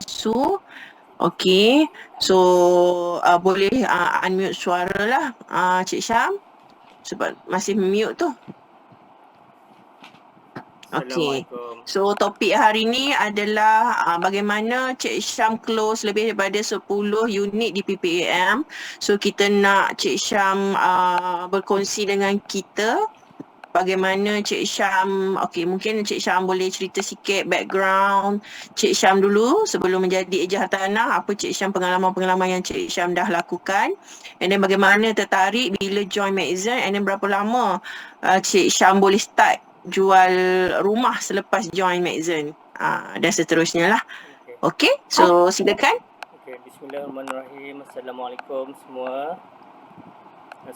Su. Okey. So boleh unmute suara lah Cik Syam sebab masih mute tu. Okey. Assalamualaikum. So topik hari ni adalah bagaimana Cik Syam close lebih daripada 10 unit di PPAM. So kita nak Cik Syam berkongsi dengan kita bagaimana Cik Syam, okey mungkin Cik Syam boleh cerita sikit background Cik Syam dulu sebelum menjadi eja hartanah, apa Cik Syam pengalaman-pengalaman yang Cik Syam dah lakukan, and then bagaimana tertarik bila join Maxzen, and then berapa lama Cik Syam boleh start jual rumah selepas join Maxzen dan seterusnya lah. Okey, so silakan. Okey, bismillahirrahmanirrahim. Assalamualaikum semua.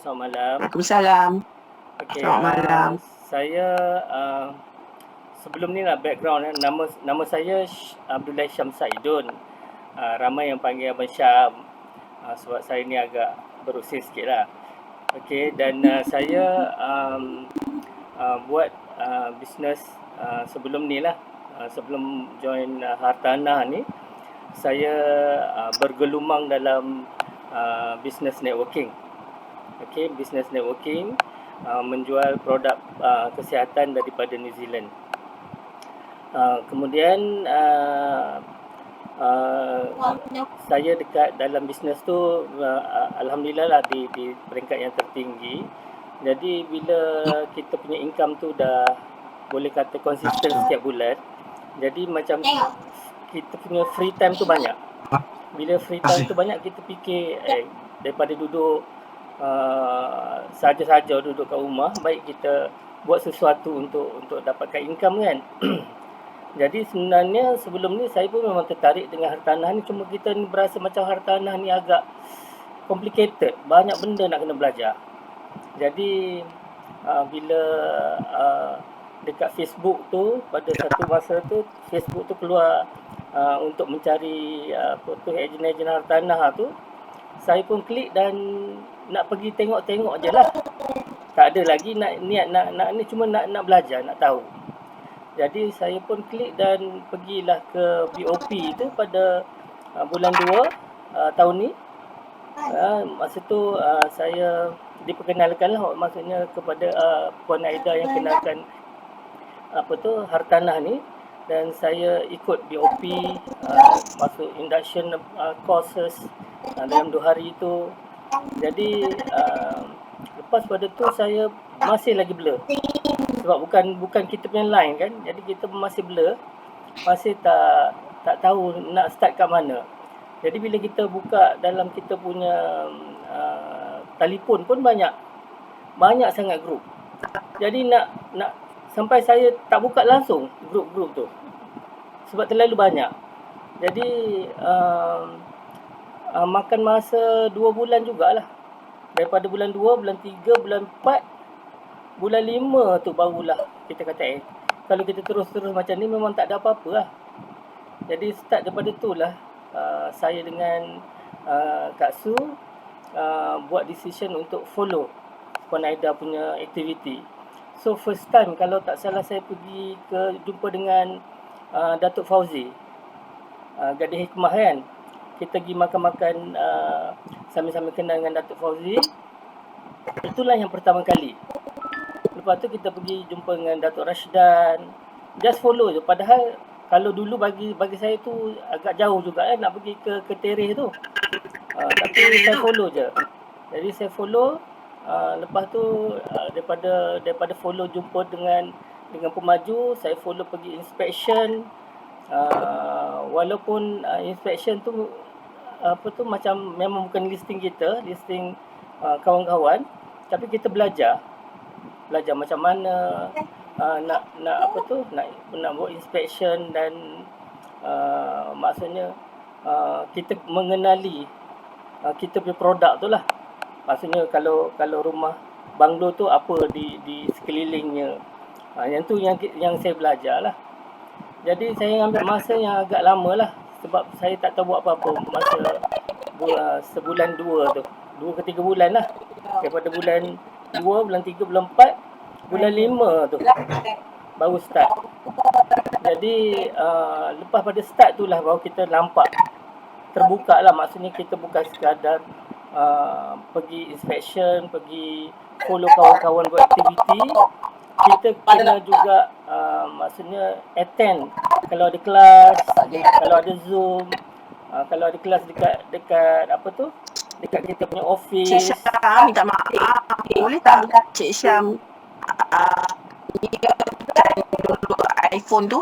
Selamat malam. Waalaikumsalam. Okey, Selamat malam. saya sebelum ni lah background nama saya Abdullah Syam Saidun. Ramai yang panggil Abang Syam sebab saya ni agak berusia sikit lah. Okey, dan saya buat bisnes sebelum ni lah. Sebelum join hartanah ni, saya bergelumang dalam bisnes networking. Okey, bisnes networking, menjual produk kesihatan daripada New Zealand. Kemudian saya dekat dalam bisnes tu alhamdulillah lah di peringkat yang tertinggi. Jadi bila kita punya income tu dah boleh kata konsisten setiap bulan, jadi macam kita punya free time tu banyak. Bila free time tu banyak, kita fikir daripada duduk saja-saja duduk kat rumah, baik kita buat sesuatu untuk dapatkan income kan. Jadi sebenarnya sebelum ni saya pun memang tertarik dengan hartanah ni, cuma kita ni berasa macam hartanah ni agak complicated, banyak benda nak kena belajar. Jadi bila dekat Facebook tu, pada satu masa tu Facebook tu keluar untuk mencari ejen-ejen hartanah tu, saya pun klik dan nak pergi tengok-tengok je lah. Tak ada lagi niat nak ni, cuma nak belajar, nak tahu. Jadi saya pun klik dan pergilah ke BOP tu pada bulan 2 tahun ni. Masa tu saya diperkenalkan lah, maksudnya kepada Puan Aida yang kenalkan hartanah ni, dan saya ikut BOP, masuk induction courses dalam 2 hari tu. Jadi lepas pada tu saya masih lagi blur sebab bukan kita punya line kan, jadi kita masih blur, masih tak tahu nak start kat mana. Jadi bila kita buka dalam kita punya telefon pun banyak sangat grup. Jadi nak sampai saya tak buka langsung grup-grup tu sebab terlalu banyak. Jadi makan masa 2 bulan jugalah. Daripada bulan 2, bulan 3, bulan 4, bulan 5 tu barulah kita kata kalau kita terus-terus macam ni memang tak ada apa-apa lah. Jadi start daripada tu lah saya dengan Kak Su buat decision untuk follow Puan Aida punya aktiviti. So first time kalau tak salah saya pergi jumpa dengan Datuk Fauzi, Gadis Hikmah kan. Kita pergi makan-makan sambil-sambil kenal dengan Datuk Fauzi. Itulah yang pertama kali. Lepas tu kita pergi jumpa dengan Datuk Rashdan. Just follow je. Padahal kalau dulu bagi saya tu agak jauh juga kan nak pergi ke tereh tu. Tapi saya follow je. Jadi saya follow. Lepas tu daripada follow jumpa dengan pemaju, saya follow pergi inspection. Walaupun inspection tu macam memang bukan listing kita, listing kawan-kawan, tapi kita belajar macam mana nak buat inspection dan maksudnya kita mengenali kita punya produk tu lah. Maksudnya kalau rumah banglo tu apa di sekelilingnya. Yang tu yang saya belajar lah. Jadi saya ambil masa yang agak lama lah sebab saya tak tahu buat apa-apa masa sebulan 2 tu. 2 ke 3 bulan lah. Daripada bulan 2, bulan 3, bulan 4, bulan 5 tu baru start. Jadi lepas pada start tu lah baru kita nampak terbuka lah. Maksudnya kita bukan sekadar pergi inspection, pergi follow kawan-kawan buat aktiviti. Kita kena juga maksudnya attend kalau ada kelas, kalau ada Zoom, kalau ada kelas dekat apa tu, dekat kita punya Cik office. Syam, minta maaf. Boleh tak Cik Syam mute-kan dulu iPhone tu?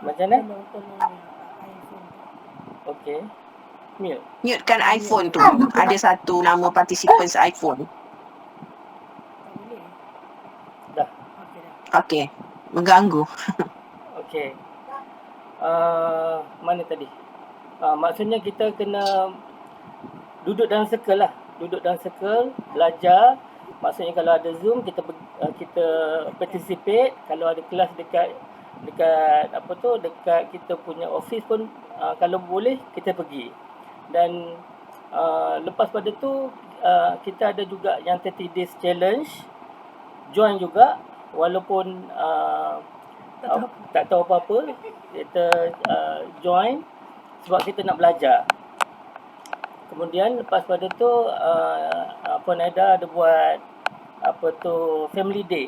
Macam mana? Okey. Mute. Mute-kan iPhone tu. Ada satu nama participants iPhone. Dah. Okey. Mengganggu. Okey. Mana tadi? Maksudnya kita kena duduk dalam circle lah. Duduk dalam circle, belajar. Maksudnya kalau ada Zoom kita participate. Kalau ada kelas dekat apa tu, dekat kita punya office pun kalau boleh kita pergi. Dan lepas pada tu kita ada juga yang 30 days challenge. Join juga walaupun tak tahu apa-apa, kita join sebab kita nak belajar. Kemudian lepas pada tu Puan Aida ada buat apa tu family day.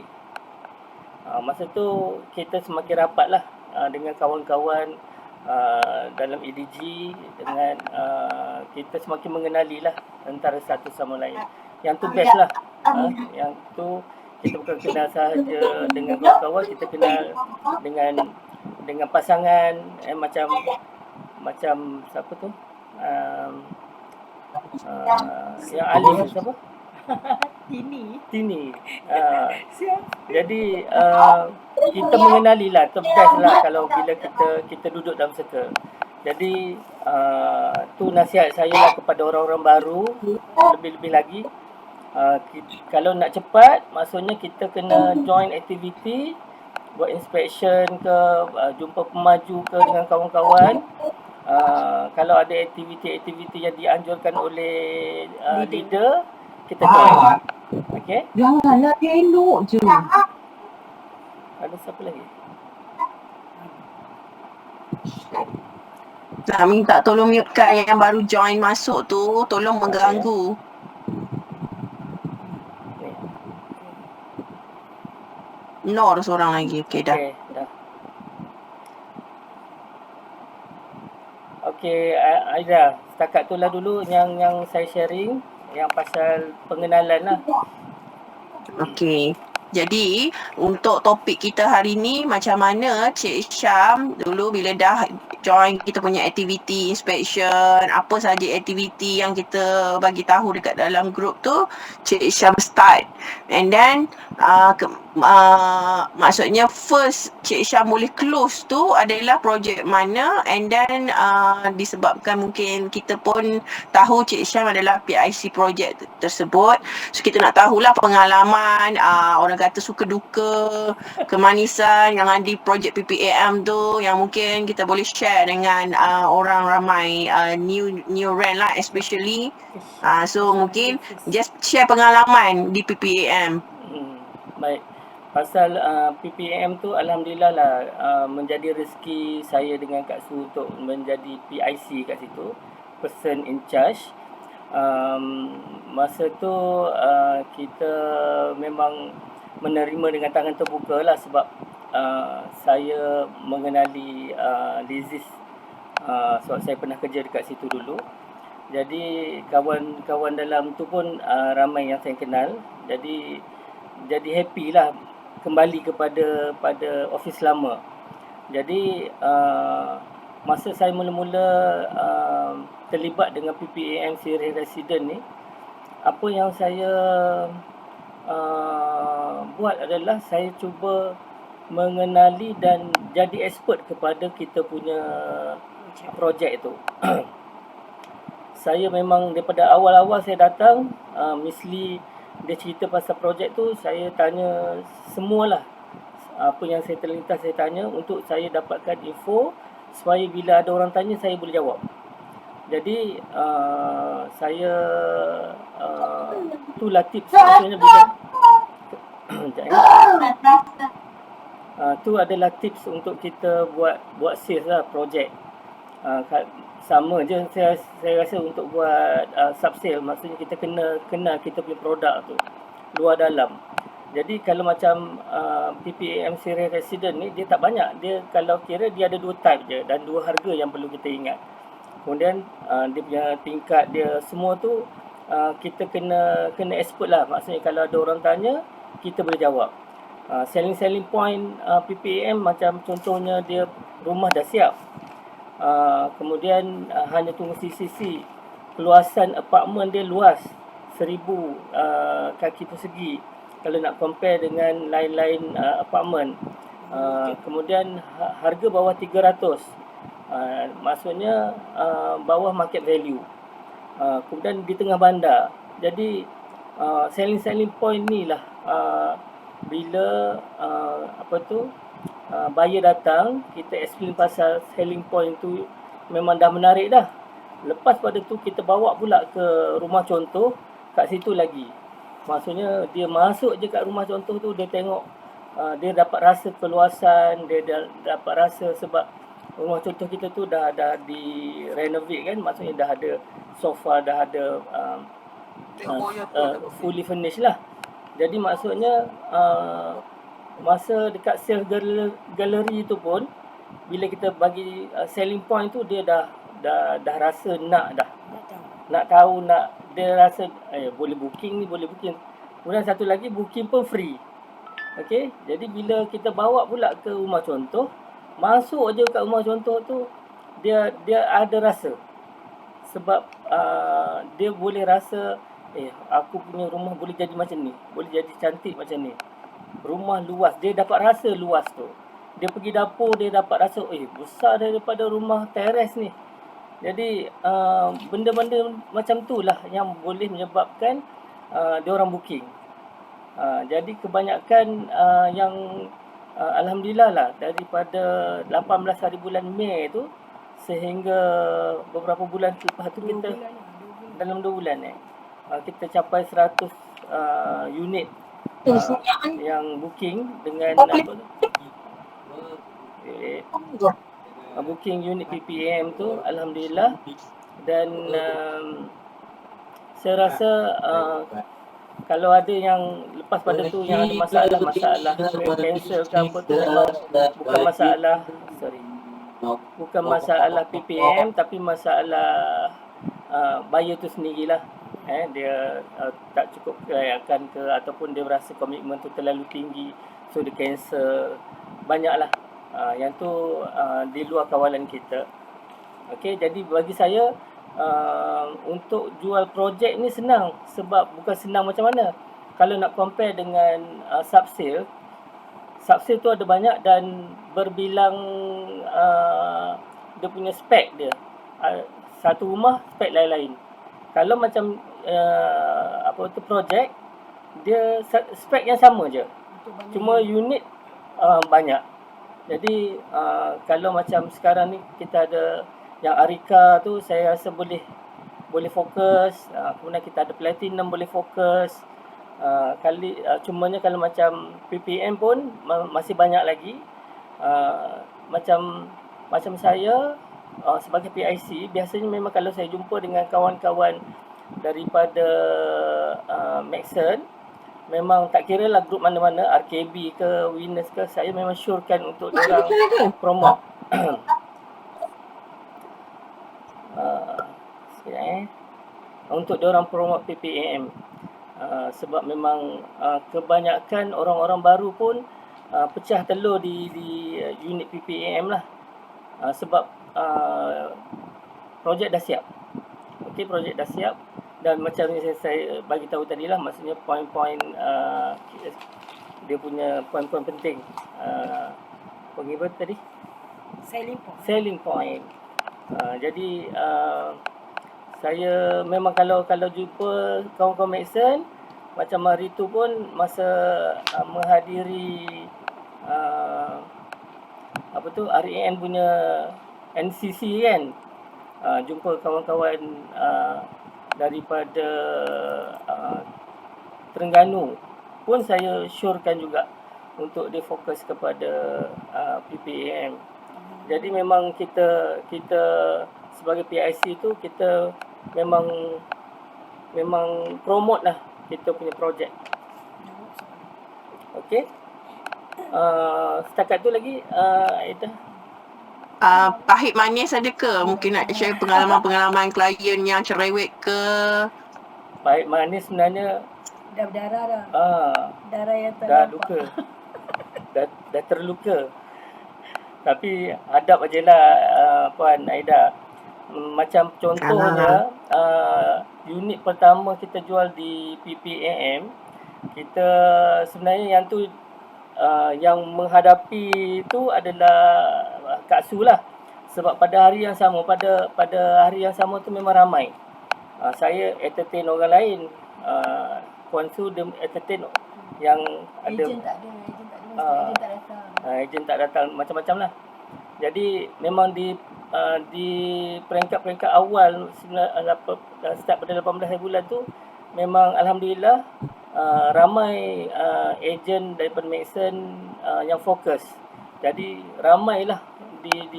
Masa tu kita semakin rapat lah dengan kawan-kawan dalam EDG, dengan kita semakin mengenali lah antara satu sama lain. Yang tu best lah. Yang tu kita bukan kenal sahaja dengan kawan-kawan, kita kenal dengan pasangan, macam siapa tu, yang Alif siapa? Tini. Jadi kita mengenali lah, best lah kalau bila kita duduk dalam circle. Jadi tu nasihat saya lah kepada orang-orang baru, lebih-lebih lagi. Kalau nak cepat, maksudnya kita kena join aktiviti, buat inspection ke, jumpa pemaju ke dengan kawan-kawan. Kalau ada aktiviti-aktiviti yang dianjurkan oleh leader, kita join. Okay? Janganlah elok je. Ada siapa lagi? Nak minta tolong mute-kan yang baru join masuk tu. Tolong mengganggu. Nor seorang lagi. Okey, dah. Okey, dah. Okey, Aida, setakat itulah dulu yang saya sharing yang pasal pengenalan lah. Okey. Jadi, untuk topik kita hari ni, macam mana Cik Syam dulu bila dah join kita punya aktiviti inspection, apa saja aktiviti yang kita bagi tahu dekat dalam group tu, Cik Syam start. And then, maksudnya first Cik Syam boleh close tu adalah projek mana, and then disebabkan mungkin kita pun tahu Cik Syam adalah PIC projek tersebut. So, kita nak tahulah pengalaman, orang kata suka duka, kemanisan yang ada di projek PPAM tu yang mungkin kita boleh share dengan orang ramai new rent lah especially. So mungkin just share pengalaman di PPAM. Baik. Pasal PPAM tu alhamdulillah lah menjadi rezeki saya dengan Kak Su untuk menjadi PIC kat situ, person in charge. Masa tu kita memang menerima dengan tangan terbuka lah sebab saya mengenali Lizis sebab saya pernah kerja dekat situ dulu. Jadi kawan-kawan dalam tu pun ramai yang saya kenal. Jadi happy lah kembali pada office lama. Jadi masa saya mula-mula terlibat dengan PPAM Sirih Resident ni, apa yang saya buat adalah saya cuba mengenali dan jadi expert kepada kita punya projek itu. Saya memang daripada awal-awal saya datang, Miss Lee dia cerita pasal projek tu, saya tanya semualah. Apa yang saya terlintas saya tanya untuk saya dapatkan info supaya bila ada orang tanya saya boleh jawab. Jadi saya itulah tips maksudnya bila Tu adalah tips untuk kita buat sales lah, projek. Sama je saya rasa untuk buat sub sale, maksudnya kita kena kenal kita punya produk tu luar dalam. Jadi kalau macam PPAM Serial Resident ni dia tak banyak, dia kalau kira dia ada 2 type je dan 2 harga yang perlu kita ingat. Kemudian dia punya tingkat dia semua tu kita kena expert lah, maksudnya kalau ada orang tanya kita boleh jawab. Selling point PPAM macam contohnya dia rumah dah siap, kemudian hanya tunggu CCC, keluasan apartmen dia luas 1000 kaki persegi kalau nak compare dengan lain-lain apartmen. Kemudian harga bawah 300, maksudnya bawah market value. Kemudian di tengah bandar. Jadi selling point ni lah bila buyer datang, kita explain pasal selling point tu memang dah menarik dah. Lepas pada tu kita bawa pula ke rumah contoh, kat situ lagi. Maksudnya dia masuk je kat rumah contoh tu, dia tengok dia dapat rasa keluasan, dia dapat rasa sebab rumah contoh kita tu dah di renovate kan, maksudnya dah ada sofa, dah ada fully furnished lah. Jadi maksudnya masa dekat sales gallery tu pun bila kita bagi selling point tu dia dah rasa nak tahu, dia rasa boleh booking ni, boleh booking. Kemudian satu lagi, booking pun free. Okey, jadi bila kita bawa pula ke rumah contoh, masuk je kat rumah contoh tu dia ada rasa. Sebab dia boleh rasa aku punya rumah boleh jadi macam ni, boleh jadi cantik macam ni. Rumah luas, dia dapat rasa luas tu. Dia pergi dapur, dia dapat rasa besar daripada rumah teres ni. Jadi benda-benda macam tu lah yang boleh menyebabkan dia orang booking. Jadi kebanyakan yang alhamdulillah lah, daripada 18 hari bulan Mei tu sehingga beberapa bulan lepas tu kita dalam 2 bulan kita capai 100 unit yang booking dengan booking unit PPAM tu, alhamdulillah. Dan saya rasa kalau ada yang lepas pada tu yang ada masalah cancel ke apa tu, memang bukan masalah PPAM, tapi masalah buyer tu sendirilah. Dia tak cukup kelayakan ke, ataupun dia rasa komitmen tu terlalu tinggi, so dia cancel. Banyaklah yang tu di luar kawalan kita. Okey, jadi bagi saya untuk jual projek ni senang, sebab bukan senang macam mana. Kalau nak compare dengan sub sale tu ada banyak dan berbilang dia punya spek dia. Satu rumah spek lain-lain. Kalau macam projek, dia spek yang sama je, cuma unit banyak. Jadi kalau macam sekarang ni kita ada yang Arika tu, saya rasa boleh fokus. Kemudian kita ada Platinum, boleh fokus. Cumanya kalau macam PPM pun masih banyak lagi. Macam saya sebagai PIC, biasanya memang kalau saya jumpa dengan kawan-kawan daripada Maxon, memang tak kira lah grup mana-mana, RKB ke, Winners ke, saya memang surekan untuk diorang promote. Untuk diorang promote PPAM. Sebab memang kebanyakan orang-orang baru pun pecah telur di unit PPAM lah. Sebab projek dah siap. Okey, projek dah siap. Dan macam yang saya bagi tahu tadi lah, maksudnya poin-poin dia punya poin-poin penting. Apa tadi? Selling point. Jadi saya memang kalau jumpa kawan-kawan Maxon, macam hari tu pun masa menghadiri RAN punya NCC kan, jumpa kawan-kawan daripada Terengganu pun saya surekan juga untuk dia fokus kepada PPAM. Jadi memang kita sebagai PIC tu kita memang promote lah kita punya projek. Okey. Setakat tu lagi Aida. Pahit manis ada ke? Mungkin nak share pengalaman-pengalaman klien yang cerewet ke? Pahit manis sebenarnya Dah berdarah dah. Darah yang tak dah nampak. luka. dah terluka. Tapi hadap aje lah Puan Aida. Macam contohnya unit pertama kita jual di PPAM, kita sebenarnya yang tu yang menghadapi itu adalah Kak Su lah. Sebab pada hari yang sama, pada hari yang sama tu memang ramai. Saya entertain orang lain. Puan Su dia entertain yang ada Ejen tak ada. Ejen tak datang. ejen tak datang, macam-macam lah. Jadi memang di peringkat-peringkat awal start pada 18 bulan tu memang alhamdulillah ramai ejen daripada Maxson yang fokus. Jadi ramailah di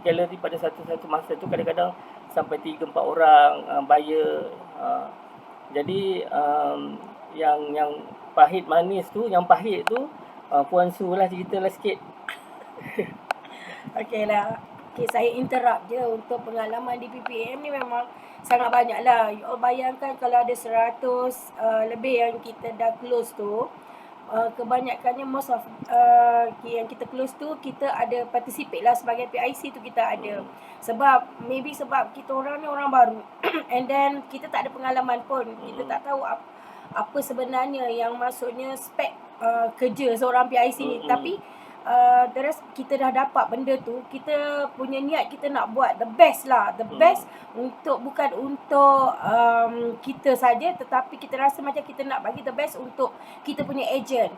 galeri pada satu masa tu kadang-kadang sampai 3-4 orang buyer. Jadi yang pahit manis tu, yang pahit tu Puan Su lah ceritalah sikit. Okey lah. Okay, saya interrupt je untuk pengalaman di PPM ni memang sangat banyak lah. You all bayangkan kalau ada 100 lebih yang kita dah close tu, kebanyakannya most of yang kita close tu kita ada participate lah sebagai PIC tu kita ada. Sebab kita orang ni orang baru and then kita tak ada pengalaman pun. Kita tak tahu apa sebenarnya yang maksudnya spek kerja seorang PIC ni. Tapi terus kita dah dapat benda tu, kita punya niat kita nak buat the best lah, the best bukan untuk kita saja, tetapi kita rasa macam kita nak bagi the best untuk kita punya agent.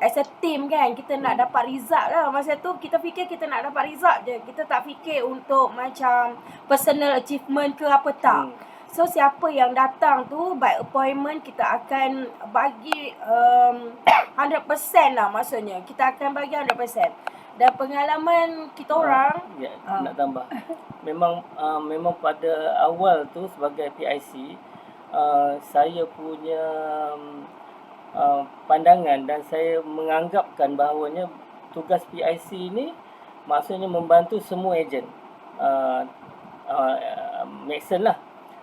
As a team kan, kita nak dapat result lah. Masa tu kita fikir kita nak dapat result je, kita tak fikir untuk macam personal achievement ke apa tak. So siapa yang datang tu by appointment kita akan bagi 100% lah, maksudnya kita akan bagi 100%. Dan pengalaman kita orang nak tambah. Memang pada awal tu sebagai PIC saya punya pandangan dan saya menganggapkan bahawanya tugas PIC ni maksudnya membantu semua ejen. Maxson lah.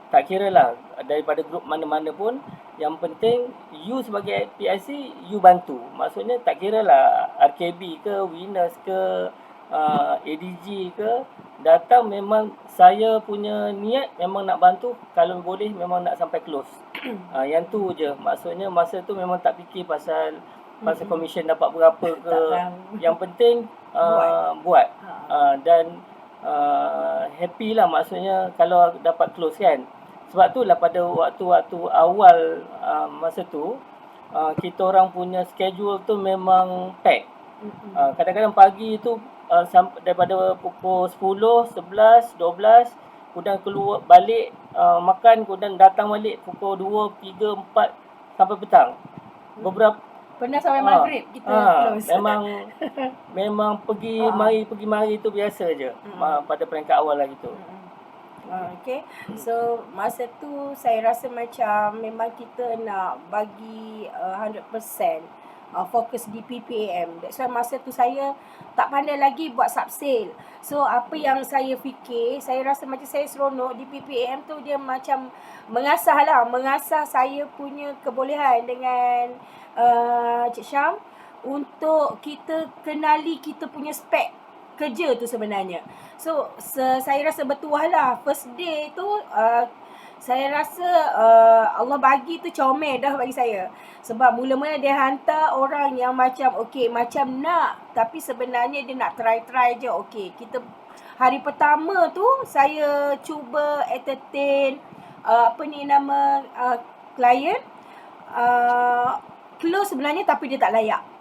Tak kira lah daripada grup mana-mana pun, yang penting you sebagai PIC you bantu. Maksudnya tak kira lah RKB ke, Winners ke, ADG ke, datang memang saya punya niat memang nak bantu, kalau boleh memang nak sampai close. Yang tu je. Maksudnya masa tu memang tak fikir pasal komisen dapat berapa ke. Yang penting buat. Dan happy lah maksudnya kalau dapat close kan. Sebab tu lah pada waktu awal masa tu kita orang punya schedule tu memang pack. Kadang-kadang pagi tu daripada pukul 10, 11, 12 kemudian keluar balik makan, kemudian datang balik pukul 2, 3, 4 sampai petang. Beberapa pernah sampai maghrib kita close. Memang pergi mari tu biasa je. Pada peringkat awal lah gitu. Okay. So masa tu saya rasa macam memang kita nak bagi 100% fokus di PPAM. That's why masa tu saya tak pandai lagi buat sub-sale. So apa yang saya fikir, saya rasa macam saya seronok di PPAM tu, dia macam mengasah saya punya kebolehan dengan Cik Syam untuk kita kenali kita punya spek kerja tu sebenarnya. So saya rasa bertuah lah. First day tu saya rasa Allah bagi tu comel dah bagi saya. Sebab mula-mula dia hantar orang yang macam macam nak, tapi sebenarnya dia nak try je. Kita hari pertama tu saya cuba entertain klien close sebenarnya tapi dia tak layak.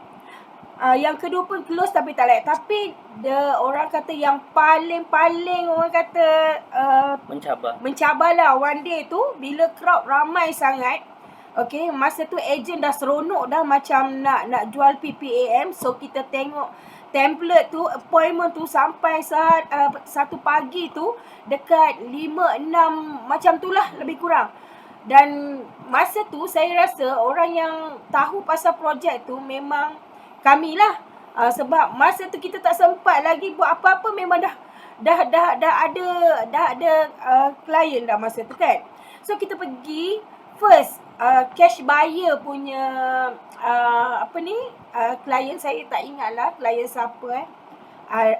Yang kedua pun close tapi tak layak. Tapi orang kata yang paling orang kata mencabar lah one day tu, bila crowd ramai sangat, Okay, masa tu ejen dah seronok dah macam nak jual PPAM. So kita tengok template tu, appointment tu sampai saat 1 pagi tu dekat 5-6 macam tu lah lebih kurang. Dan masa tu saya rasa orang yang tahu pasal projek tu memang kami lah. Sebab masa tu kita tak sempat lagi buat apa-apa, memang dah ada klien dah masa tu kan. So kita pergi first cash buyer punya klien, saya tak ingat lah klien siapa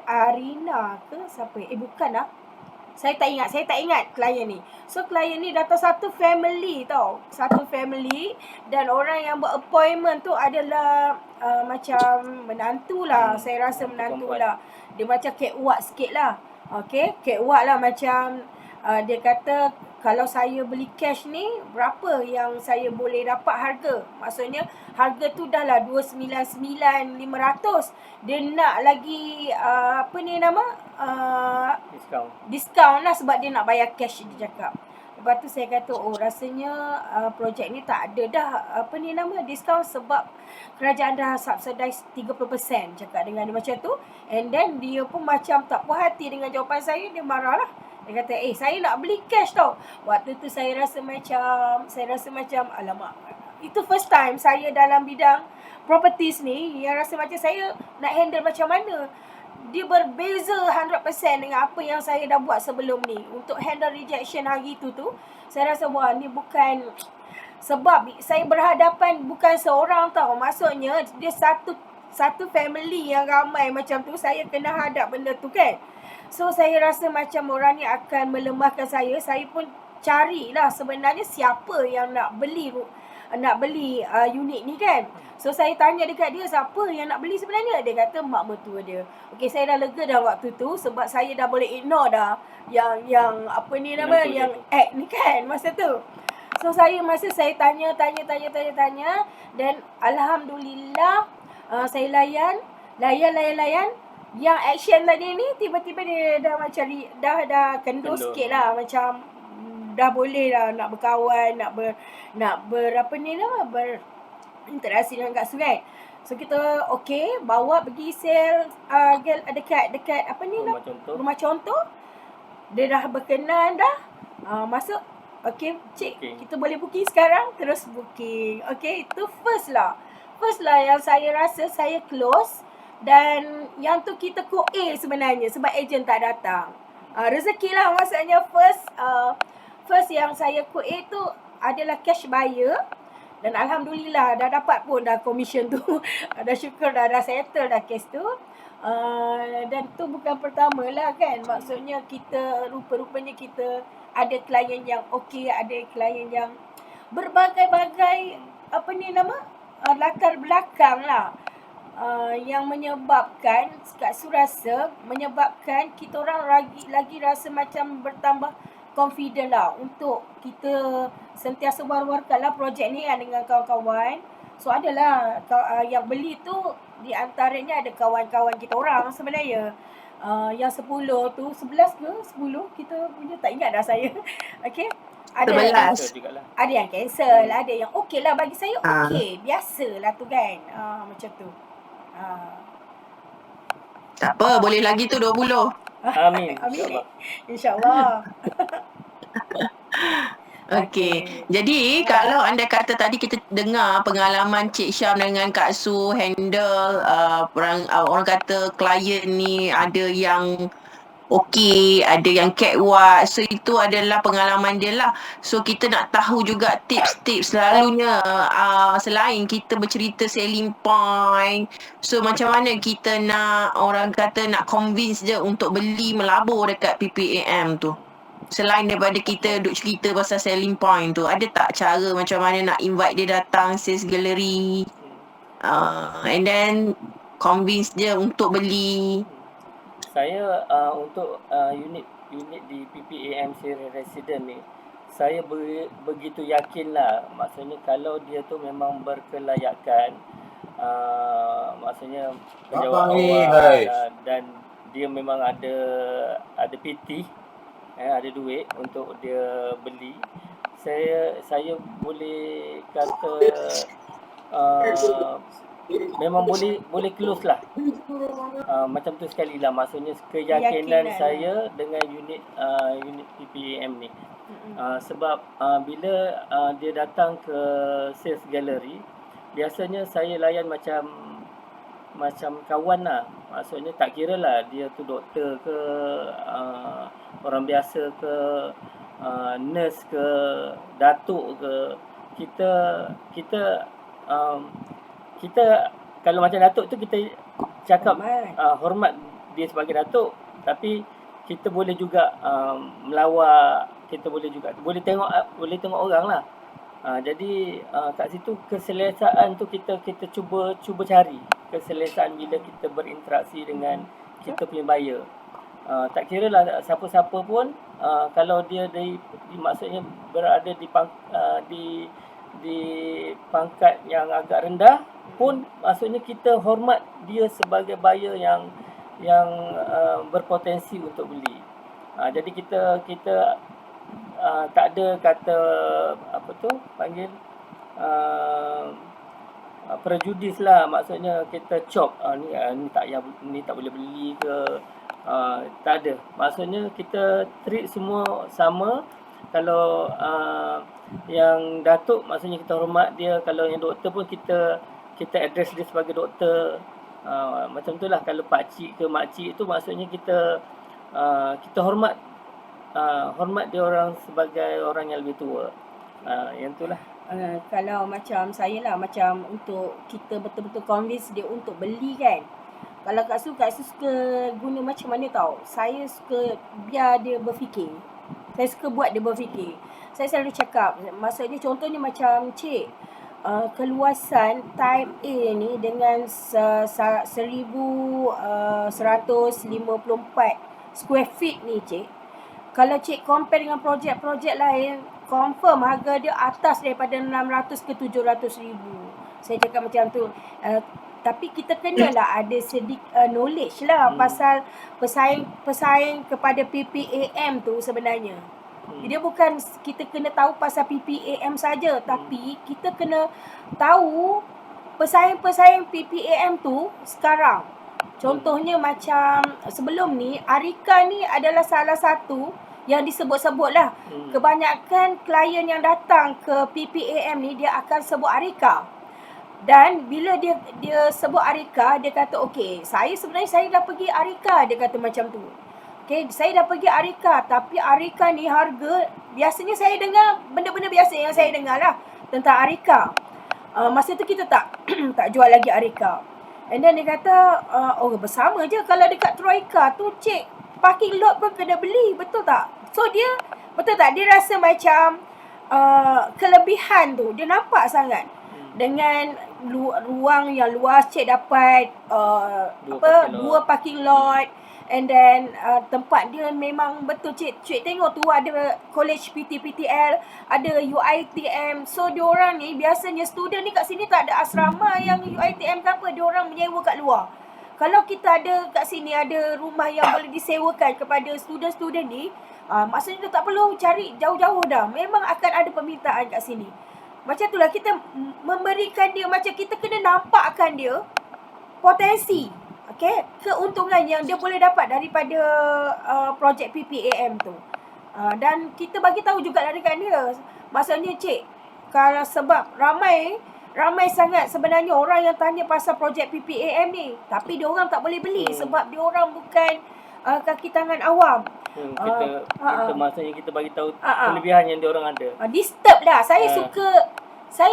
Arina ke siapa bukan lah, saya tak ingat klien ni. So klien ni datang satu family tau, satu family, dan orang yang buat appointment tu adalah macam menantu lah, saya rasa menantu lah. Dia macam catwalk sikit lah. Okay, catwalk lah macam dia kata kalau saya beli cash ni berapa yang saya boleh dapat harga. Maksudnya harga tu dah lah 299,500. Dia nak lagi diskaun lah sebab dia nak bayar cash, dia cakap. Lepas tu saya kata rasanya projek ni tak ada dah diskaun sebab kerajaan dah subsidize 30%, cakap dengan dia macam tu. And then dia pun macam tak puas hati dengan jawapan saya, dia marah lah. Dia kata saya nak beli cash tau. Waktu tu saya rasa macam alamak, itu first time saya dalam bidang properties ni, yang rasa macam saya nak handle macam mana. Dia berbeza 100% dengan apa yang saya dah buat sebelum ni. Untuk handle rejection hari tu saya rasa wah ni bukan, sebab saya berhadapan bukan seorang tau. Maksudnya dia satu family yang ramai macam tu, saya kena hadap benda tu kan. So saya rasa macam orang ni akan melemahkan saya. Saya pun carilah sebenarnya siapa yang nak beli unit ni kan. So saya tanya dekat dia, siapa yang nak beli sebenarnya? Dia kata mak mertua dia. Okey, saya dah lega dah waktu tu sebab saya dah boleh ignore dah yang act ni kan masa tu. So saya tanya dan alhamdulillah saya layan. Yang action tadi ni tiba-tiba dia dah macam dah kendur sikit lah, macam dah boleh lah nak berkawan, nak berinteraksi dengan Kak Su kan. So kita bawa pergi sale dekat rumah contoh. Dia dah berkenan dah. Masuk. Cik, kita boleh booking sekarang. Terus booking. Itu first lah yang saya rasa saya close. Dan yang tu kita kod A sebenarnya sebab ejen tak datang. Rezeki lah, maksudnya first yang saya kod A tu adalah cash buyer. Dan alhamdulillah dah dapat pun dah commission tu. Dah syukur dah settle dah case tu. Dan tu bukan pertama lah kan. Maksudnya kita rupa-rupanya kita ada klien yang ada klien yang berbagai-bagai latar belakang lah. Yang menyebabkan Kak Su rasa menyebabkan kita orang lagi rasa macam bertambah confident lah untuk kita sentiasa war-warkan lah projek ni dengan kawan-kawan. So adalah yang beli tu di antaranya ada kawan-kawan kita orang sebenarnya. Yang 10 tu 11 ke 10 kita punya, tak ingat dah saya. Okey. Ada yang cancel, ada yang lah bagi saya biasalah tu kan. Macam tu. Tak apa, boleh lagi tu 20. Amin. InsyaAllah. Okey. Jadi kalau anda kata tadi kita dengar pengalaman Cik Syam dengan Kak Su handle orang kata klien ni ada yang ada yang catwalk. So itu adalah pengalaman dia lah. So kita nak tahu juga tips-tips selalunya selain kita bercerita selling point. So macam mana kita nak, orang kata nak convince dia untuk beli melabur dekat PPAM tu. Selain daripada kita duk cerita pasal selling point tu, ada tak cara macam mana nak invite dia datang sales gallery and then convince dia untuk beli? Saya untuk unit di PPAM Seri Resident ni, saya begitu yakin lah. Maksudnya kalau dia tu memang berkelayakan, maksudnya penjawab awal dan dia memang ada PT, ada duit untuk dia beli, saya boleh kata memang boleh close lah. Macam tu sekali lah, maksudnya keyakinan Keyakinan. saya dengan unit PPAM ni. Sebab bila dia datang ke sales gallery, biasanya saya layan macam kawan lah. Maksudnya tak kira lah dia tu doktor ke, orang biasa ke, nurse ke, datuk ke. Kita kalau macam datuk tu kita cakap hormat dia sebagai datuk, tapi kita boleh juga melawak, kita boleh tengok orang lah. Jadi kat situ keselesaan tu kita cuba cari keselesaan bila kita berinteraksi dengan kita punya buyer. Tak kira lah siapa-siapa pun, kalau dia maksudnya berada di pangkat yang agak rendah pun, maksudnya kita hormat dia sebagai buyer yang berpotensi untuk beli. Jadi kita tak ada kata apa tu panggil prejudis lah, maksudnya kita chop ni tak boleh beli ke, tak ada. Maksudnya kita treat semua sama. Kalau yang datuk, maksudnya kita hormat dia. Kalau yang doktor pun kita address dia sebagai doktor. Macam tu lah. Kalau pakcik ke makcik tu, maksudnya kita hormat dia orang sebagai orang yang lebih tua. Yang tu lah. Kalau macam saya lah, macam untuk kita betul-betul convince dia untuk beli kan. Kalau Kak Su suka guna macam mana tau. Saya suka biar dia berfikir. Saya suka buat dia berfikir. Saya selalu cakap, maksudnya contohnya macam cik, keluasan type A ni dengan 1154 square feet ni cik. Kalau cik compare dengan projek-projek lain, confirm harga dia atas daripada 600 ke 700 ribu. Saya cakap macam tu. Tapi kita kenalah ada sedikit knowledge lah pasal pesaing kepada PPAM tu sebenarnya. Dia bukan kita kena tahu pasal PPAM saja, tapi kita kena tahu pesaing-pesaing PPAM tu sekarang. Contohnya macam sebelum ni, Arika ni adalah salah satu yang disebut-sebut lah. Kebanyakan klien yang datang ke PPAM ni, dia akan sebut Arika. Dan bila dia sebut Arika, dia kata okey, saya dah pergi Arika, dia kata macam tu. Okey, saya dah pergi Arika, tapi Arika ni harga, biasanya saya dengar benda-benda biasa yang saya dengar lah tentang Arika. Masa tu kita tak jual lagi Arika. And then dia kata, bersama je kalau dekat Troika tu cik, parking lot pun kena beli, betul tak? So dia, betul tak? Dia rasa macam kelebihan tu, dia nampak sangat. Dengan ruang yang luas, cik dapat dua parking lot. And then tempat dia memang betul cik tengok tu ada college PTPTL, ada UiTM. So diorang ni biasanya student ni kat sini tak ada asrama yang UiTM ke apa, diorang menyewa kat luar. Kalau kita ada kat sini ada rumah yang boleh disewakan kepada student-student ni, maksudnya tak perlu cari jauh-jauh dah. Memang akan ada permintaan kat sini. Macam itulah kita memberikan dia, macam kita kena nampakkan dia potensi. Okay, keuntungan yang dia boleh dapat daripada projek PPAM tu. Dan kita bagi tahu juga dekat dia. Maksudnya cik, kalau sebab ramai sangat sebenarnya orang yang tanya pasal projek PPAM ni, tapi dia orang tak boleh beli sebab dia orang bukan kaki tangan awam. Kita maksudnya kita bagi tahu kelebihan yang dia orang ada. Disturb lah. Saya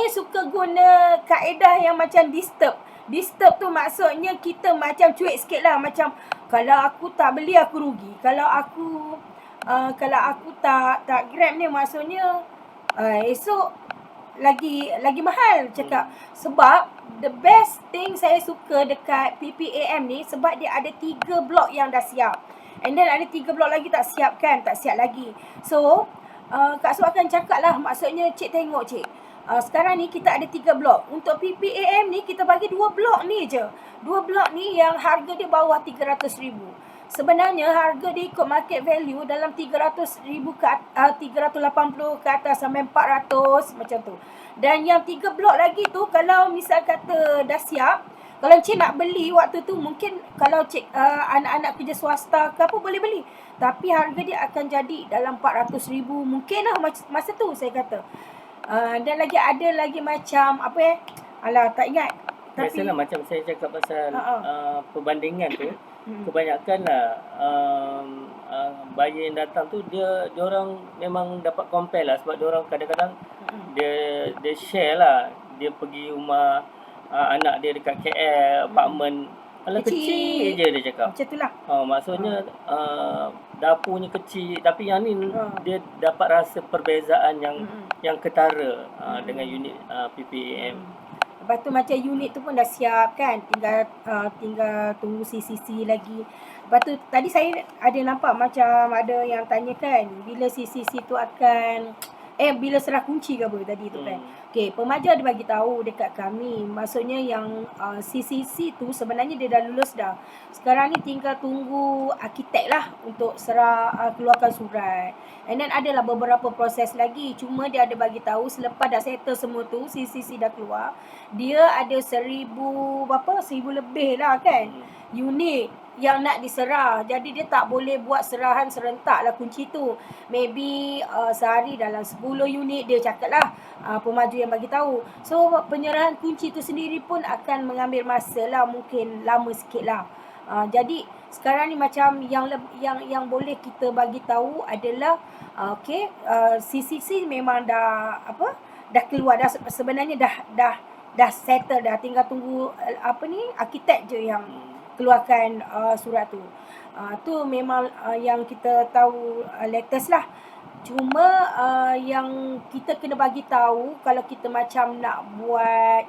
suka guna kaedah yang macam disturb. Disturb tu maksudnya kita macam cuik sikit lah. Macam kalau aku tak beli aku rugi. Kalau aku tak grab ni maksudnya esok lagi mahal cakap. Sebab the best thing saya suka dekat PPAM ni, sebab dia ada 3 blok yang dah siap. And then ada 3 blok lagi tak siap kan? Tak siap lagi. So Kak Su akan cakap lah, maksudnya cik tengok cik, sekarang ni kita ada 3 blok. Untuk PPAM ni kita bagi 2 blok ni je. 2 blok ni yang harga dia bawah 300,000. sebenarnya harga dia ikut market value dalam 300,000 380 ke atas sampai 400 macam tu. Dan yang 3 blok lagi tu kalau misal kata dah siap, kalau Cik nak beli waktu tu mungkin kalau Cik anak-anak kerja swasta ke apa boleh beli. Tapi harga dia akan jadi dalam 400,000 mungkin lah masa tu saya kata. Dan ada lagi macam apa alah tak ingat. Tapi Biasalah macam saya cakap pasal perbandingan tu, Hmm. kebanyakan lah buyer yang datang tu dia orang memang dapat compare lah, sebab dia orang kadang-kadang dia share lah, dia pergi rumah anak dia dekat KL, apartmen kecil je dia cakap. Macam tu lah. Maksudnya dapurnya kecil, tapi yang ni dia dapat rasa perbezaan yang ketara dengan unit PPAM. Lepas tu macam unit tu pun dah siap kan, tinggal tunggu CCC lagi. Lepas tu tadi saya ada nampak macam ada yang tanya kan bila CCC tu akan bila serah kunci ke apa tadi tu kan. Okey, pemaja ada bagi tahu dekat kami. Maksudnya yang CCC tu sebenarnya dia dah lulus dah. Sekarang ni tinggal tunggu arkitek lah untuk serah keluarkan surat. And then adalah beberapa proses lagi. Cuma dia ada bagi tahu selepas dah settle semua tu, CCC dah keluar, dia ada 1,000 lebih lah kan unit yang nak diserah. Jadi dia tak boleh buat serahan serentak lah kunci tu. Maybe sehari dalam 10 unit dia cakap lah pemaju yang bagi tahu. So penyerahan kunci tu sendiri pun akan mengambil masa lah, mungkin lama sikit lah. Jadi sekarang ni macam yang boleh kita bagi tahu adalah CCC memang dah keluar dah, sebenarnya dah settle dah, tinggal tunggu arkitek je yang keluarkan surat tu. Tu memang yang kita tahu latest lah. Cuma yang kita kena bagi tahu kalau kita macam nak buat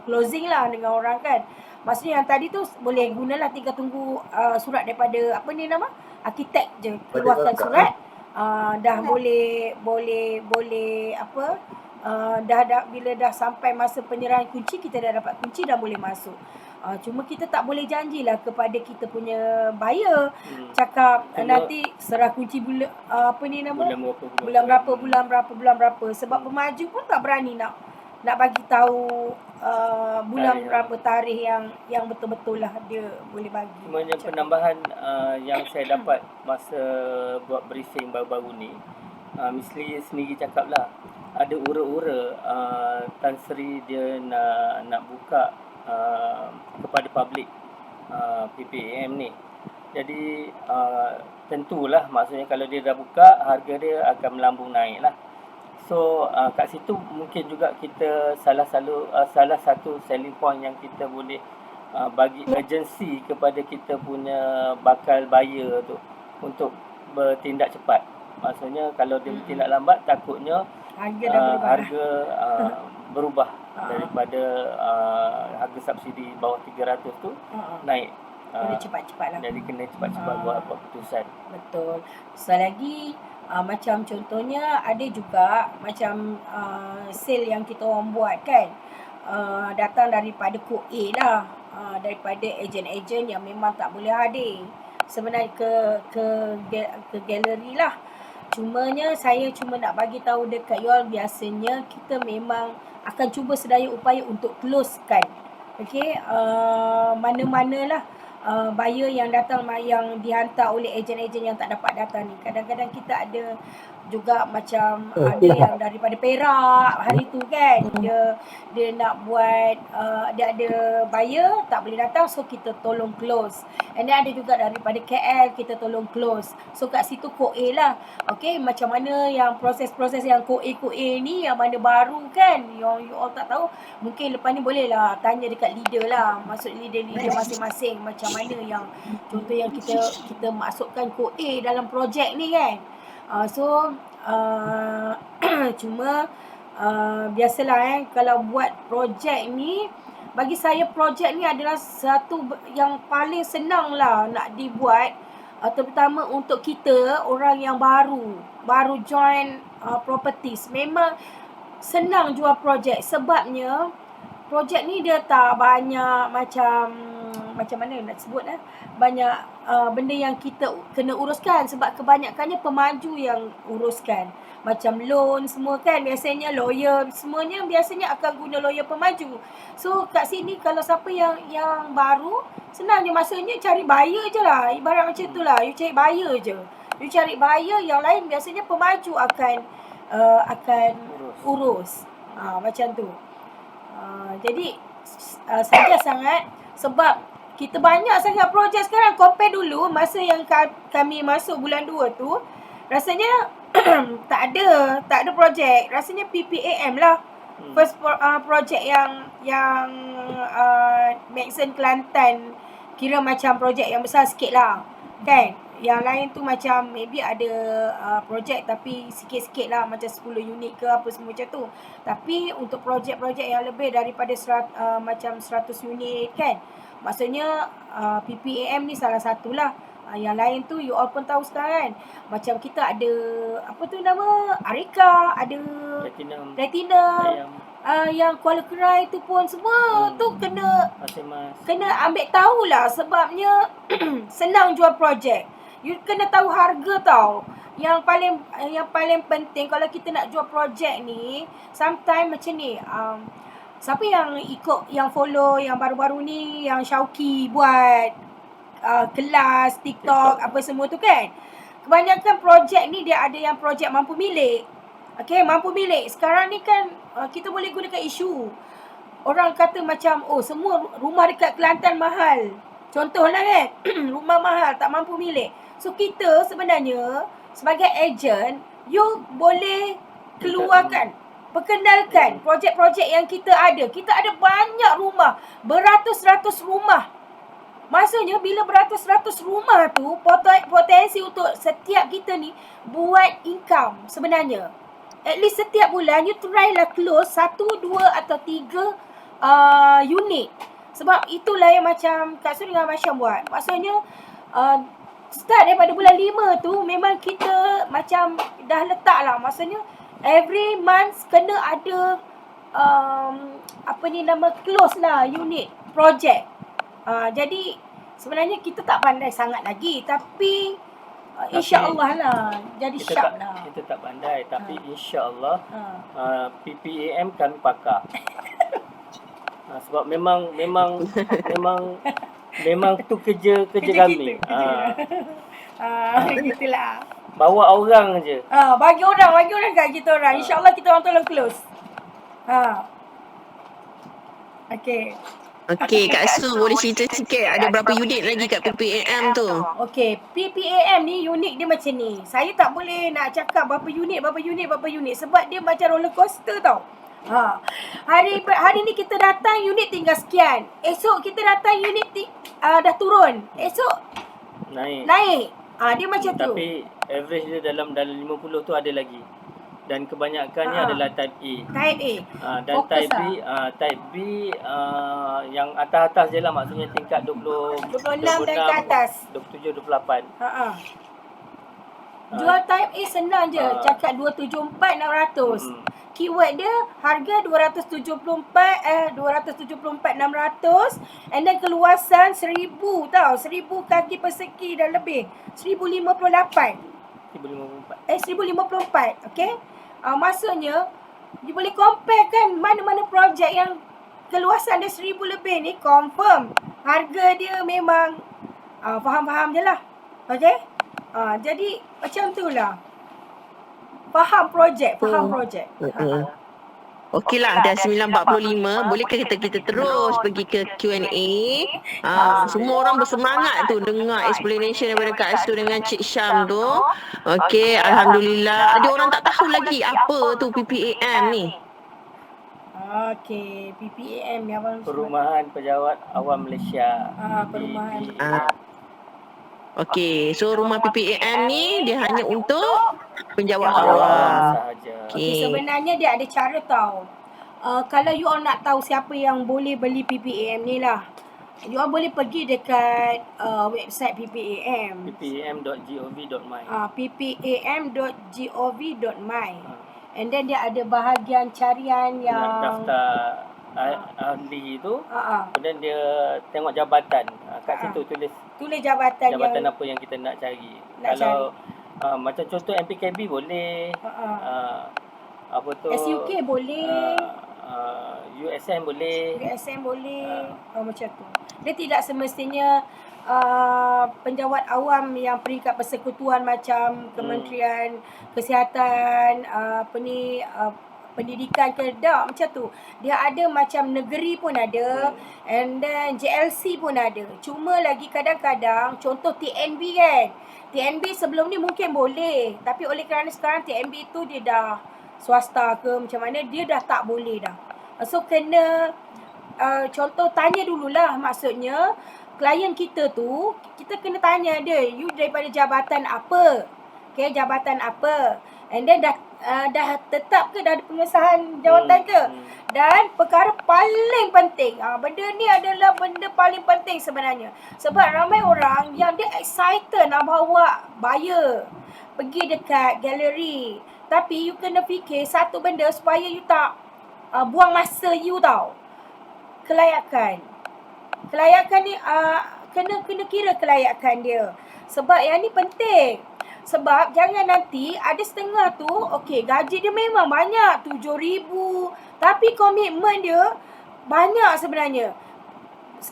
closing lah dengan orang kan. Maksudnya yang tadi tu boleh gunalah, tinggal tunggu surat daripada arkitek je keluarkan surat. Dah boleh bila dah sampai masa penyerahan kunci, kita dah dapat kunci, dah boleh masuk. Cuma kita tak boleh janjilah kepada kita punya buyer cakap nanti serah kunci bulan berapa. Sebab pemaju pun tak berani nak bagi tahu bulan berapa tarikh yang betul-betul lah dia boleh bagi. Cuma yang penambahan yang saya dapat masa buat briefing baru-baru ni, Miss Lee sendiri cakap lah, ada ura-ura Tan Sri dia nak buka kepada publik PPAM ni. Jadi tentulah maksudnya kalau dia dah buka, harga dia akan melambung naik lah. So kat situ mungkin juga kita salah satu selling point yang kita boleh bagi urgency kepada kita punya bakal buyer tu untuk bertindak cepat. Maksudnya kalau dia bertindak lambat, takutnya harga berubah daripada harga subsidi bawah 300 tu naik. Kena cepat-cepat lah. Jadi kena cepat-cepat buat keputusan. Betul. Lagi macam contohnya ada juga macam sale yang kita orang buat kan, datang daripada kod A lah, daripada ejen-ejen yang memang tak boleh hadir sebenarnya ke galeri lah. Cumanya saya cuma nak bagi tahu dekat you all, biasanya kita memang akan cuba sedaya upaya untuk closekan. Okey, mana-manalah buyer yang datang, yang dihantar oleh ejen-ejen yang tak dapat datang ni. Kadang-kadang kita ada juga macam ada yang daripada Perak hari tu kan, dia nak buat dia ada buyer tak boleh datang, so kita tolong close. And then ada juga daripada KL, kita tolong close. So kat situ kod A lah. Okay, macam mana yang proses-proses yang kod A ni, yang mana baru kan, yang you all tak tahu, mungkin lepas ni boleh lah tanya dekat leader lah, maksud leader masing-masing, macam mana yang contoh yang kita masukkan kod A dalam projek ni kan. Cuma biasalah kalau buat projek ni, bagi saya projek ni adalah satu yang paling senang lah nak dibuat, terutama untuk kita orang yang baru join properties. Memang senang jual projek, sebabnya projek ni dia tak banyak macam mana nak sebut banyak benda yang kita kena uruskan sebab kebanyakannya pemaju yang uruskan. Macam loan semua kan, biasanya lawyer semuanya biasanya akan guna lawyer pemaju. So kat sini kalau siapa yang baru, senang je masanya cari buyer je lah. Ibarat macam tu lah, you cari buyer je. You cari buyer, yang lain biasanya pemaju akan urus. Macam tu. Jadi saja sangat sebab kita banyak sangat projek sekarang compare dulu masa yang kami masuk bulan 2 tu, rasanya tak ada projek. Rasanya PPAM lah. First projek yang Maxon Kelantan kira macam projek yang besar sikit lah. Kan? Yang lain tu macam maybe ada projek tapi sikit-sikit lah, macam 10 unit ke apa semua macam tu. Tapi untuk projek-projek yang lebih daripada macam 100 unit kan, maksudnya PPAM ni salah satulah. Yang lain tu you all pun tahu sekarang kan, macam kita ada apa tu nama, Arika, ada Platinum, yang Kuala Kerai tu pun semua tu kena ambil tahulah sebabnya senang jual projek. You kena tahu harga tau. Yang paling penting kalau kita nak jual projek ni, sometimes macam ni, siapa yang ikut, yang follow yang baru-baru ni, yang Syauki buat kelas TikTok apa semua tu kan, kebanyakan projek ni dia ada yang projek mampu milik. Okay, mampu milik. Sekarang ni kan kita boleh gunakan isu. Orang kata macam, oh semua rumah dekat Kelantan mahal. Contohlah kan, rumah mahal tak mampu milik. So kita sebenarnya sebagai ejen, you boleh keluarkan, perkenalkan projek-projek yang kita ada. Kita ada banyak rumah, beratus-ratus rumah. Maksudnya bila beratus-ratus rumah tu, potensi untuk setiap kita ni buat income sebenarnya. At least setiap bulan you try lah close 1, 2 atau 3 unit. Sebab itulah yang macam Kak Su dengan Masyam buat. Maksudnya start daripada bulan 5 tu memang kita macam dah letak lah. Maksudnya every month kena ada close lah unit project. Jadi sebenarnya kita tak pandai sangat lagi, tapi insya-Allah lah jadi sharp lah. Kita tak pandai tapi insya-Allah PPAM kami pakar. Sebab memang tu kerja kami. Gitulah. Bawa orang je. Bagi orang kat kita orang. InsyaAllah kita orang tolong close. Okay. Okey, Kak Su boleh cerita sikit ada berapa unit lagi kat PPAM tu? Okey, PPAM ni unit dia macam ni. Saya tak boleh nak cakap berapa unit sebab dia macam roller coaster tau. Hari ni kita datang unit tinggal sekian. Esok kita datang unit dah turun. Esok naik. Dia macam tu. Tapi average dia dalam 50 tu ada lagi. Dan kebanyakannya adalah type A. Dan fokus type B yang atas-atas je lah, maksudnya tingkat 26 dan ke atas. 27, 28. Jual type A senang je. Cakap 274,600. Keyword dia harga 274,600 and then keluasan 1,000 tau. 1,000 kaki persegi dan lebih. 1,054. 1,054. Okay. Maksudnya you boleh compare kan mana-mana projek yang keluasan dia 1,000 lebih ni, confirm harga dia memang faham-faham je lah. Okay. Jadi macam tu lah. Faham projek. Okeylah, dah 9.45. Bolehkah kita terus pergi ke Q&A? Semua orang bersemangat tu dengar explanation daripada Kak Su dengan Cik Syam tu. Okey, alhamdulillah. Ada orang tak tahu lagi apa tu PPAM ni. Okey, PPAM ni apa? Perumahan Pejabat Awam Malaysia. Perumahan. Okey, so rumah PPAM ni dia hanya untuk penjawat awam sahaja. Okay, sebenarnya dia ada cara tau. Kalau you all nak tahu siapa yang boleh beli PPAM ni lah, you all boleh pergi dekat website PPAM. ppam.gov.my. ppam.gov.my. And then dia ada bahagian carian yang daftar ahli tu. Kemudian dia tengok jabatan. Kat situ tulis Tulis jabatan jabatan yang apa yang kita nak cari. nak Kalau macam contoh MPKB boleh, apa tu, SUK boleh, USM boleh. USM boleh, macam tu. Dia tidak semestinya penjawat awam yang peringkat persekutuan macam Kementerian Kesihatan, pendidikan ke tak, macam tu. Dia ada macam negeri pun ada, and then JLC pun ada. Cuma lagi kadang-kadang contoh TNB kan. TNB sebelum ni mungkin boleh, tapi oleh kerana sekarang TNB tu dia dah swasta ke macam mana, dia dah tak boleh dah. So kena contoh tanya dululah, maksudnya klien kita tu kita kena tanya dia, you daripada jabatan apa? Okay, jabatan apa? And then dah tetap ke, dah ada pengesahan jawatan ke? Dan perkara paling penting, benda ni adalah benda paling penting sebenarnya. Sebab ramai orang yang dia excited nak bawa buyer pergi dekat galeri. Tapi you kena fikir satu benda supaya you tak buang masa you tau. Kelayakan. Kelayakan ni kena kira kelayakan dia. Sebab yang ni penting. Sebab jangan nanti ada setengah tu, okey, gaji dia memang banyak, 7,000. Tapi komitmen dia banyak sebenarnya.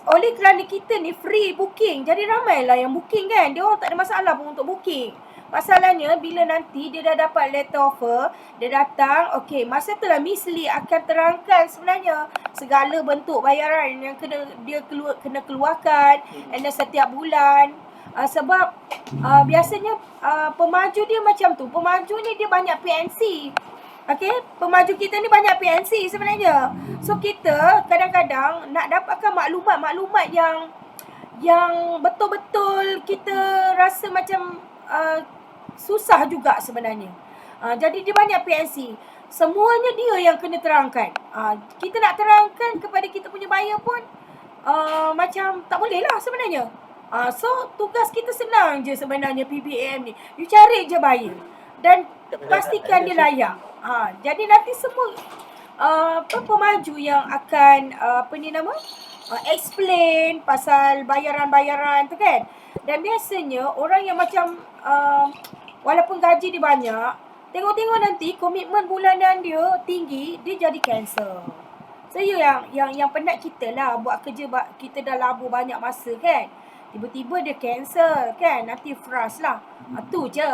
Oleh kerana kita ni free booking, jadi ramailah yang booking kan. Dia orang tak ada masalah pun untuk booking. Masalahnya bila nanti dia dah dapat letter offer, dia datang, okey, masa tu lah Miss Lee akan terangkan sebenarnya segala bentuk bayaran yang kena keluarkan, and then setiap bulan. Sebab biasanya pemaju dia macam tu. Pemaju ni dia banyak PNC. Okay, pemaju kita ni banyak PNC sebenarnya. So kita kadang-kadang nak dapatkan maklumat-maklumat yang betul-betul kita rasa macam susah juga sebenarnya. Jadi dia banyak PNC. Semuanya dia yang kena terangkan. Kita nak terangkan kepada kita punya buyer pun macam tak boleh lah sebenarnya. So tugas kita senang je sebenarnya PPAM ni. You cari je buyer dan pastikan dia layak. Jadi nanti semua pemaju yang akan explain pasal bayaran-bayaran tu kan. Dan biasanya orang yang macam walaupun gaji dia banyak, tengok-tengok nanti komitmen bulanan dia tinggi, dia jadi cancel. So yang penat kita lah buat kerja, kita dah labur banyak masa kan. Tiba-tiba dia cancel kan, nanti frust lah. Tu je.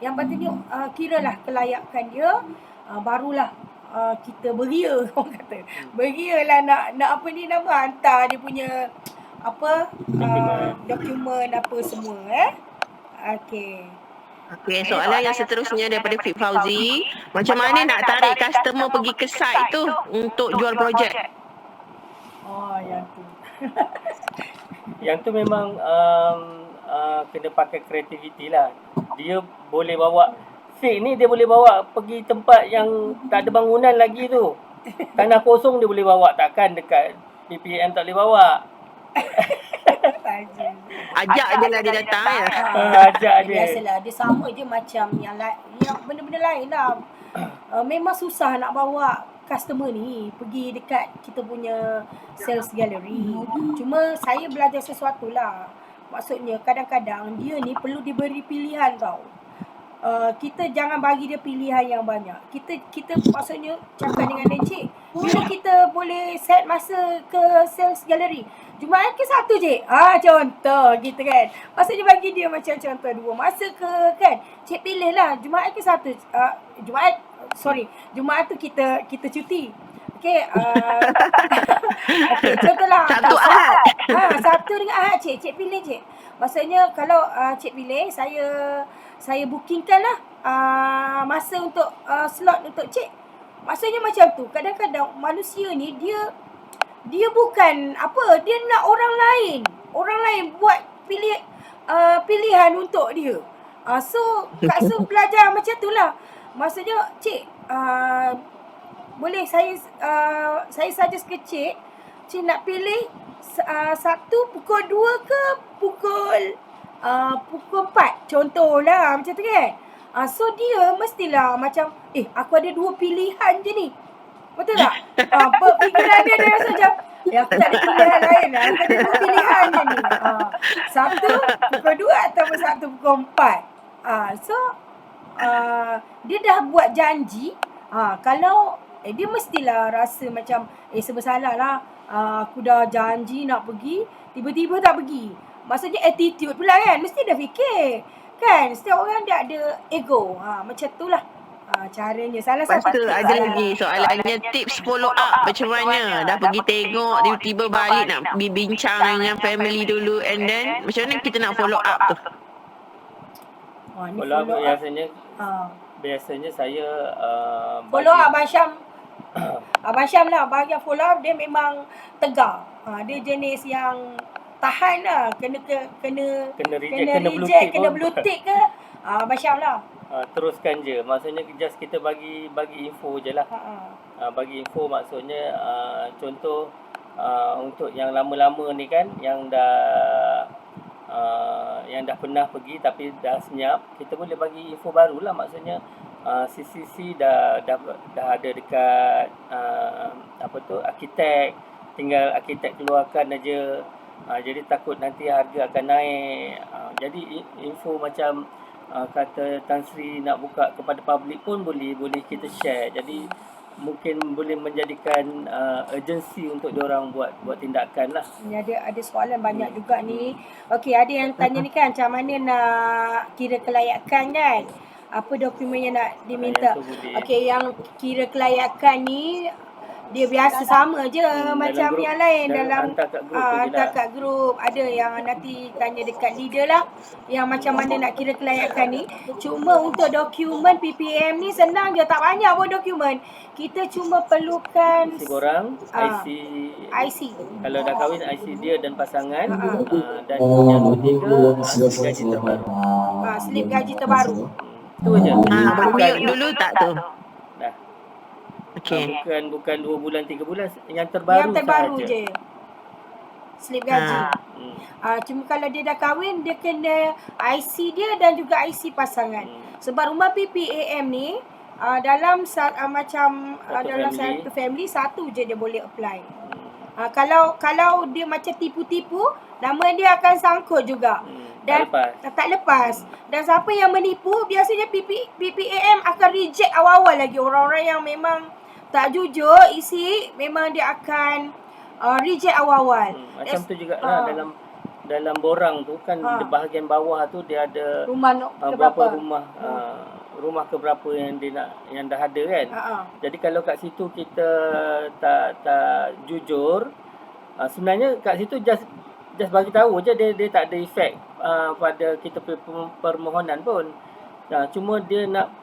Yang pentingnya kiralah kelayakan dia, barulah kita beria, orang kata. Beria lah nak hantar dia punya dokumen apa semua Okey. Okey, soalan yang seterusnya daripada Fit Fauzi. Macam mana nak tarik customer pergi ke site tu untuk jual projek? Yang tu. Yang tu memang kena pakai kreativiti lah. Dia boleh bawa, Fik ni dia boleh bawa pergi tempat yang tak ada bangunan lagi tu. Tanah kosong dia boleh bawa, takkan dekat PPAM tak boleh bawa. Ajak je lah dia datang ya. Ajak dia. Biasalah, dia sama je macam yang benda-benda lain lah. Memang susah nak bawa customer ni pergi dekat kita punya sales gallery. Cuma saya belajar sesuatu lah. Maksudnya kadang-kadang dia ni perlu diberi pilihan tau. Kita jangan bagi dia pilihan yang banyak. Kita maksudnya cakap dengan Encik, bila kita boleh set masa ke sales gallery, Jumaat ke satu je? Contoh gitu kan. Maksudnya bagi dia macam contoh 2 masa ke kan. Cik pilih lah Jumaat ke satu. Jumaat tu kita cuti. Okey, okey, contohlah Sabtu Ahad. Sabtu dengan Ahad cik pilih cik. Maksudnya kalau cik pilih, saya bookingkan lah masa untuk slot untuk cik. Maksudnya macam tu. Kadang-kadang manusia ni dia bukan dia nak orang lain buat pilihan untuk dia. So Kak Su belajar macam tu lah. Maksudnya cik boleh saya suggest ke cik nak pilih Sabtu pukul 2 ke pukul 4 contohlah macam tu kan. So dia mestilah macam aku ada 2 pilihan je ni. Betul tak? Fikiran dia rasa macam Yang aku tak ada pilihan lain lah. Aku ada dua pilihan je ni. Satu pukul 2 ataupun satu pukul 4. So dia dah buat janji. Kalau dia mestilah rasa macam sebersalah lah. Aku dah janji nak pergi, tiba-tiba tak pergi. Maksudnya attitude pula kan. Mesti dah fikir. Kan setiap orang dia ada ego. Macam tu lah. Caranya salah Lepas satu tu tips ada lah. lagi soalannya tips follow up macam mana. Dah pergi tengok, tiba-tiba balik nak bincang dengan family dulu, and then macam mana kita nak follow up tu? Ni Follow up follow up. biasanya saya Follow up Abang Syam. Abang Syam lah bahagian follow up dia memang tegar. Dia jenis yang tahan lah. Kena reject, kena blue tick ke. Abang Syam lah. Teruskan je. Maksudnya just kita bagi info je lah. Bagi info maksudnya contoh untuk yang lama-lama ni kan, yang dah pernah pergi tapi dah senyap, kita boleh bagi info baru lah. Maksudnya CCC dah ada dekat arkitek, tinggal arkitek keluarkan aja. Jadi takut nanti harga akan naik. Jadi info macam kata Tan Sri nak buka kepada public pun boleh kita share. Jadi mungkin boleh menjadikan urgency untuk diorang buat tindakan lah. Ni ada soalan banyak juga ni. Okey, ada yang tanya ni kan, macam mana nak kira kelayakan kan? Apa dokumen yang nak diminta? Okey, yang kira kelayakan ni dia biasa sama je macam grup, yang lain dalam hantar kat grup. Ada yang nanti tanya dekat leader lah yang macam mana nak kira kelayakan ni. Cuma untuk dokumen PPM ni senang je, tak banyak pun dokumen. Kita cuma perlukan IC korang, IC. Kalau dah kahwin, IC dia dan pasangan. Dan yang ketiga, slip gaji terbaru. Slip gaji terbaru. Itu je. Bermiyuk dulu tak tu? Dah. Okey. Bukan 2 bulan, 3 bulan. Yang terbaru sahaja. Je. Slip gaji. Cuma kalau dia dah kahwin, dia kena IC dia dan juga IC pasangan. Sebab rumah PPAM ni dalam satu family satu je dia boleh apply. Kalau dia macam tipu-tipu, nama dia akan sangkut juga. Dan tak lepas. Dan siapa yang menipu, biasanya PPAM akan reject awal-awal lagi. Orang-orang yang memang tak jujur isi, memang dia akan reject awal-awal. Macam tu juga lah dalam borang tu kan, di bahagian bawah tu dia ada rumah berapa rumah ke berapa yang dah ada kan. Jadi kalau kat situ kita tak jujur, sebenarnya kat situ just bagi tahu je, dia tak ada efek pada kita permohonan pun. Cuma dia nak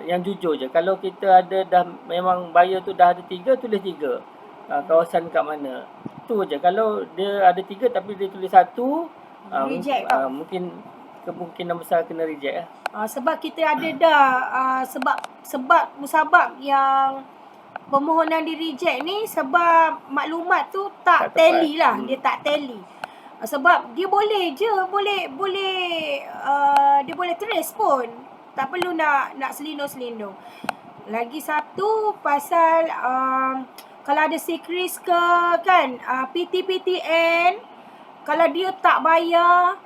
yang jujur je. Kalau kita ada dah memang buyer tu dah ada 3, tulis 3. Kawasan kat mana. Tu je. Kalau dia ada 3 tapi dia tulis 1, reject mungkin kemungkinan besar kena reject lah. Sebab kita ada dah sebab musabab yang permohonan di reject ni, sebab maklumat tu tak tally lah. Dia tak tally. Sebab dia boleh je, dia boleh trace pun. Tak perlu nak selindung-selindung. Lagi satu pasal kalau ada secret ke kan, PTPTN, kalau dia tak bayar,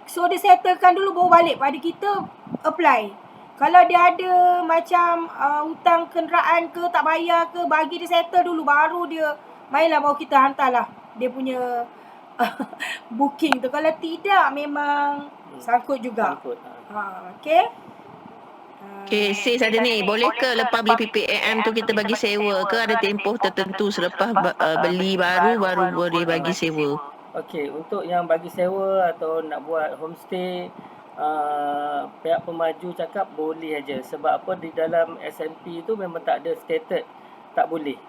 so dia settlekan dulu baru balik pada kita apply. Kalau dia ada macam hutang kenderaan ke, tak bayar ke, bagi dia settle dulu, baru dia mainlah, baru kita hantarlah dia punya booking tu. Kalau tidak, memang sangkut juga. Okay. Okay, sis ada ni. Boleh ke lepas beli PPAM tu kita bagi sewa ke? Ada tempoh tertentu selepas beli baru boleh bagi sewa? Okey, untuk yang bagi sewa atau nak buat homestay, pihak pemaju cakap boleh aja. Sebab apa, di dalam SNP tu memang tak ada stated tak boleh.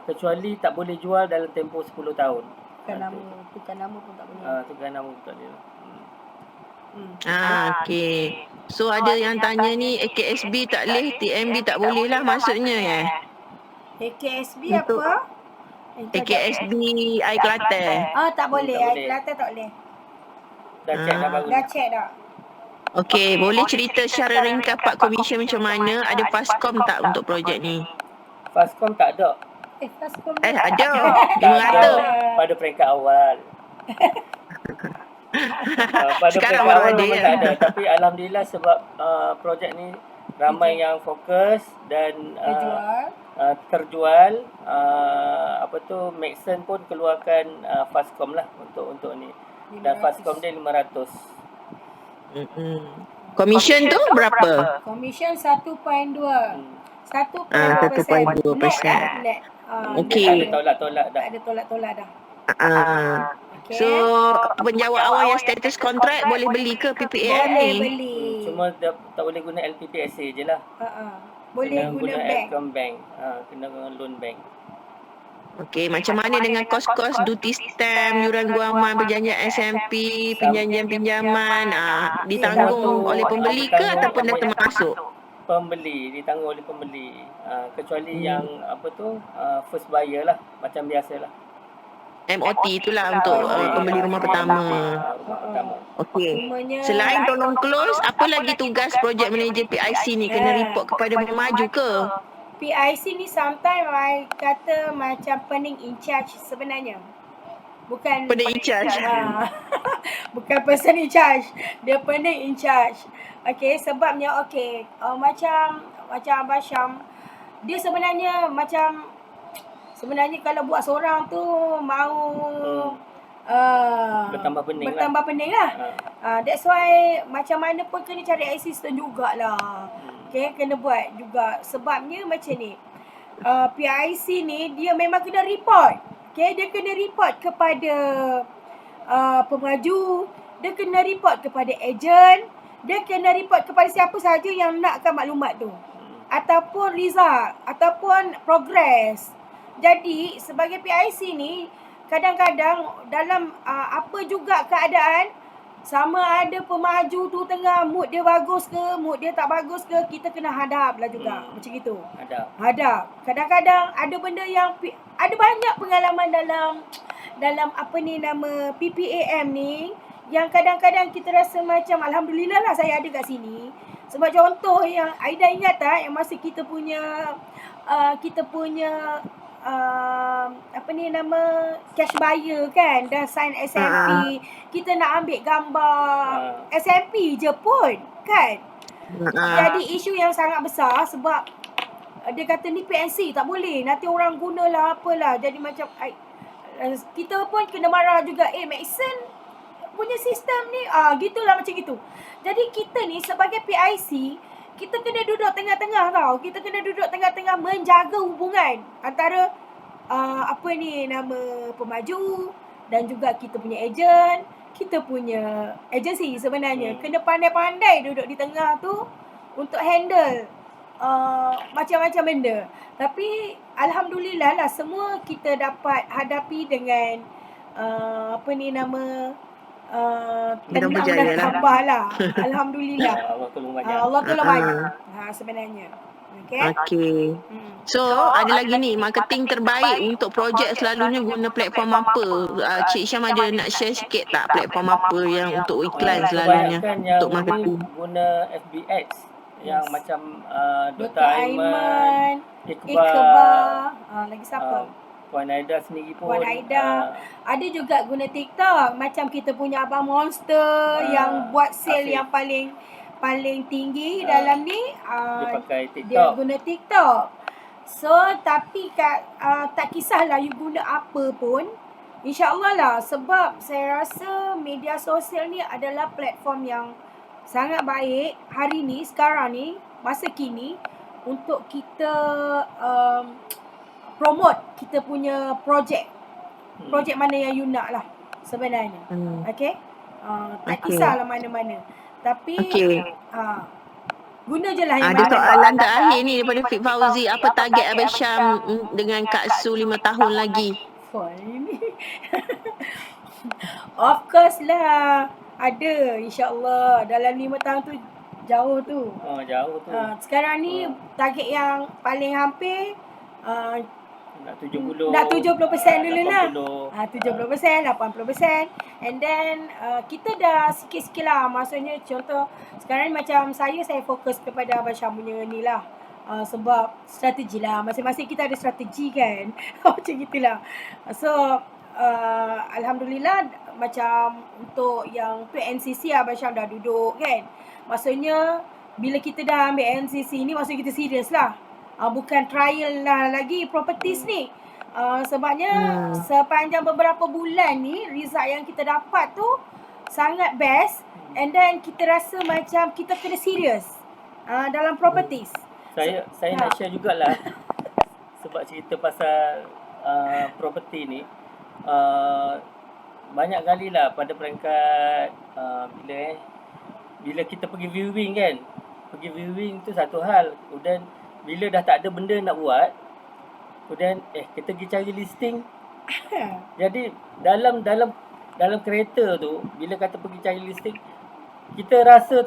Kecuali tak boleh jual dalam tempoh 10 tahun. Tukar nama pun tak boleh. Tukar nama pun tak boleh. Okey. So ada yang tanya ni, AKSB tak boleh, TMB tak boleh lah maksudnya ya? AKSB apa? AKSB Air Kelantan. Tak boleh. Air Kelantan tak boleh. Dah check dah. Okey, boleh cerita secara ringkas Pak Commission macam mana? Ada FASCOM tak untuk projek ni? FASCOM tak ada. Fascom Ada. Tak 500. ada pada peringkat awal. Pada Sekarang peringkat baru awal ada memang ya. tak ada. Tapi Alhamdulillah sebab projek ni ramai yang fokus dan terjual. terjual. Maxon pun keluarkan Fascom lah untuk ni. Dan 500. Fascom dia 500. Commission tu berapa? Commission 1.2. 1.2%. 1.2%. Net. Okey. Tak ada tolak-tolak dah. Tak ada tolak-tolak dah. Okay. So penjawat awal yang status kontrak boleh beli ke PPAM boleh ni? beli. Cuma tak boleh guna LPPSA je lah. Boleh Kena guna bank. Elcom Bank. Kena guna loan bank. Okey, macam mana dengan kos-kos duty stamp, yuran guaman, perjanjian SMP, perjanjian pinjaman, ditanggung oleh pembeli ke ataupun dah termasuk? Pembeli, ditanggung oleh pembeli. Kecuali yang first buyer lah, macam biasalah. MOT itulah untuk pembeli rumah pertama. Rumah pertama. Okey. Cumanya Selain tolong close, apa lagi tugas project manager PIC ni? Kena report kepada pemaju ke? PIC ni sometimes I kata macam pening in charge sebenarnya. Bukan Pening in charge. bukan person in charge. Dia pening in charge. Okay, sebabnya macam Abang Syam, dia sebenarnya kalau buat seorang tu mau bertambah pening lah. That's why macam mana pun kena cari assistant jugalah. Okay, kena buat juga. Sebabnya macam ni, PIC ni dia memang kena report. Okay, dia kena report kepada pemaju, dia kena report kepada ejen, dia kena report kepada siapa sahaja yang nakkan maklumat tu, ataupun result, ataupun progress. Jadi sebagai PIC ni, kadang-kadang dalam apa juga keadaan, sama ada pemaju tu tengah mood dia bagus ke, mood dia tak bagus ke, kita kena hadap lah juga. Macam gitu. Hadap. Kadang-kadang ada benda yang, ada banyak pengalaman dalam PPAM ni, yang kadang-kadang kita rasa macam Alhamdulillah lah saya ada kat sini. Sebab contoh yang Aida ingat tak, yang masa kita punya cash buyer kan, dah sign SMP, kita nak ambil gambar SMP je pun kan. Jadi isu yang sangat besar sebab dia kata ni PNC tak boleh, nanti orang gunalah apalah. Jadi macam kita pun kena marah juga, Maxon punya sistem ni gitulah, macam gitu. Jadi kita ni sebagai PIC, kita kena duduk tengah-tengah tau. Kita kena duduk tengah-tengah menjaga hubungan antara pemaju dan juga kita punya ejen, kita punya agensi sebenarnya. Kena pandai-pandai duduk di tengah tu untuk handle macam-macam benda. Tapi Alhamdulillah lah, semua kita dapat hadapi dengan Dengan berjaya lah. tambah lah. Alhamdulillah. Allah tolong banyak. Allah tolong banyak. Sebenarnya. Okey. So, ada lagi ni, marketing terbaik untuk projek selalunya guna platform apa? Cik Syam ada nak share sikit tak platform apa yang untuk iklan selalunya Kebanyakan yang untuk marketing? guna FB Ads yang macam Dr. Aiman, Iqbal, lagi siapa? Puan Aida sendiri pun. Puan Aida. Ada juga guna TikTok. Macam kita punya Abang Monster yang buat sale Afif, yang paling tinggi dalam ni. dia pakai TikTok. Dia guna TikTok. So, tapi tak kisahlah you guna apa pun, InsyaAllah lah. Sebab saya rasa media sosial ni adalah platform yang sangat baik hari ni, sekarang ni, masa kini, untuk kita promote kita punya projek mana yang you nak lah sebenarnya. Okay? Tak kisahlah mana-mana. Tapi guna je lah yang Ada mana. soalan terakhir ni daripada Fit Fauzi. Apa target Abang Syam dengan Kak Su 5 tahun lagi? Ini of course lah, ada, insyaAllah. Dalam 5 tahun tu jauh tu. Jauh tu. Sekarang ni target yang paling hampir nak 70% dulu lah. 70%, 80%. And then kita dah sikit-sikit lah. Maksudnya contoh sekarang ni macam saya fokus kepada Abang Syam punya ni lah. sebab strategi lah. Masing-masing kita ada strategi kan. Macam gitulah. So, Alhamdulillah macam untuk yang PNCC Abang Syam dah duduk kan. Maksudnya bila kita dah ambil NCC ni maksudnya kita serius lah. Bukan trial lah lagi properties ni. Sebabnya sepanjang beberapa bulan ni result yang kita dapat tu sangat best, and then kita rasa macam kita kena serius dalam properties. Saya nak share jugalah sebab cerita pasal property ni. Banyak kali lah pada peringkat bila kita pergi viewing kan. Pergi viewing tu satu hal. Kemudian bila dah tak ada benda nak buat, kemudian kita pergi cari listing. Jadi dalam kereta tu bila kata pergi cari listing, kita rasa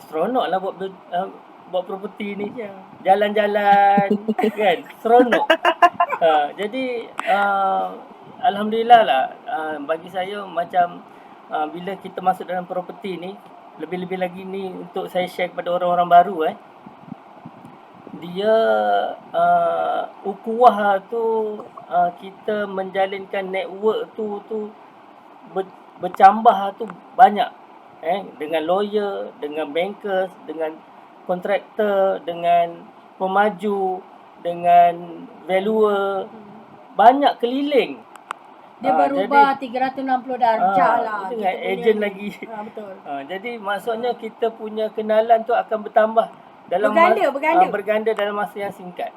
seronok lah buat property ni. Jalan-jalan kan, seronok. Jadi alhamdulillah lah, bagi saya macam bila kita masuk dalam property ni, lebih-lebih lagi ni untuk saya share kepada orang-orang baru dia ukhuwah tu, kita menjalinkan network tu bercambah tu banyak dengan lawyer, dengan bankers, dengan kontraktor, dengan pemaju, dengan valuer, banyak keliling. Dia berubah 360 darjah lah. Dengan ejen lagi. Betul. Jadi maksudnya kita punya kenalan tu akan bertambah dalam berganda dalam masa yang singkat.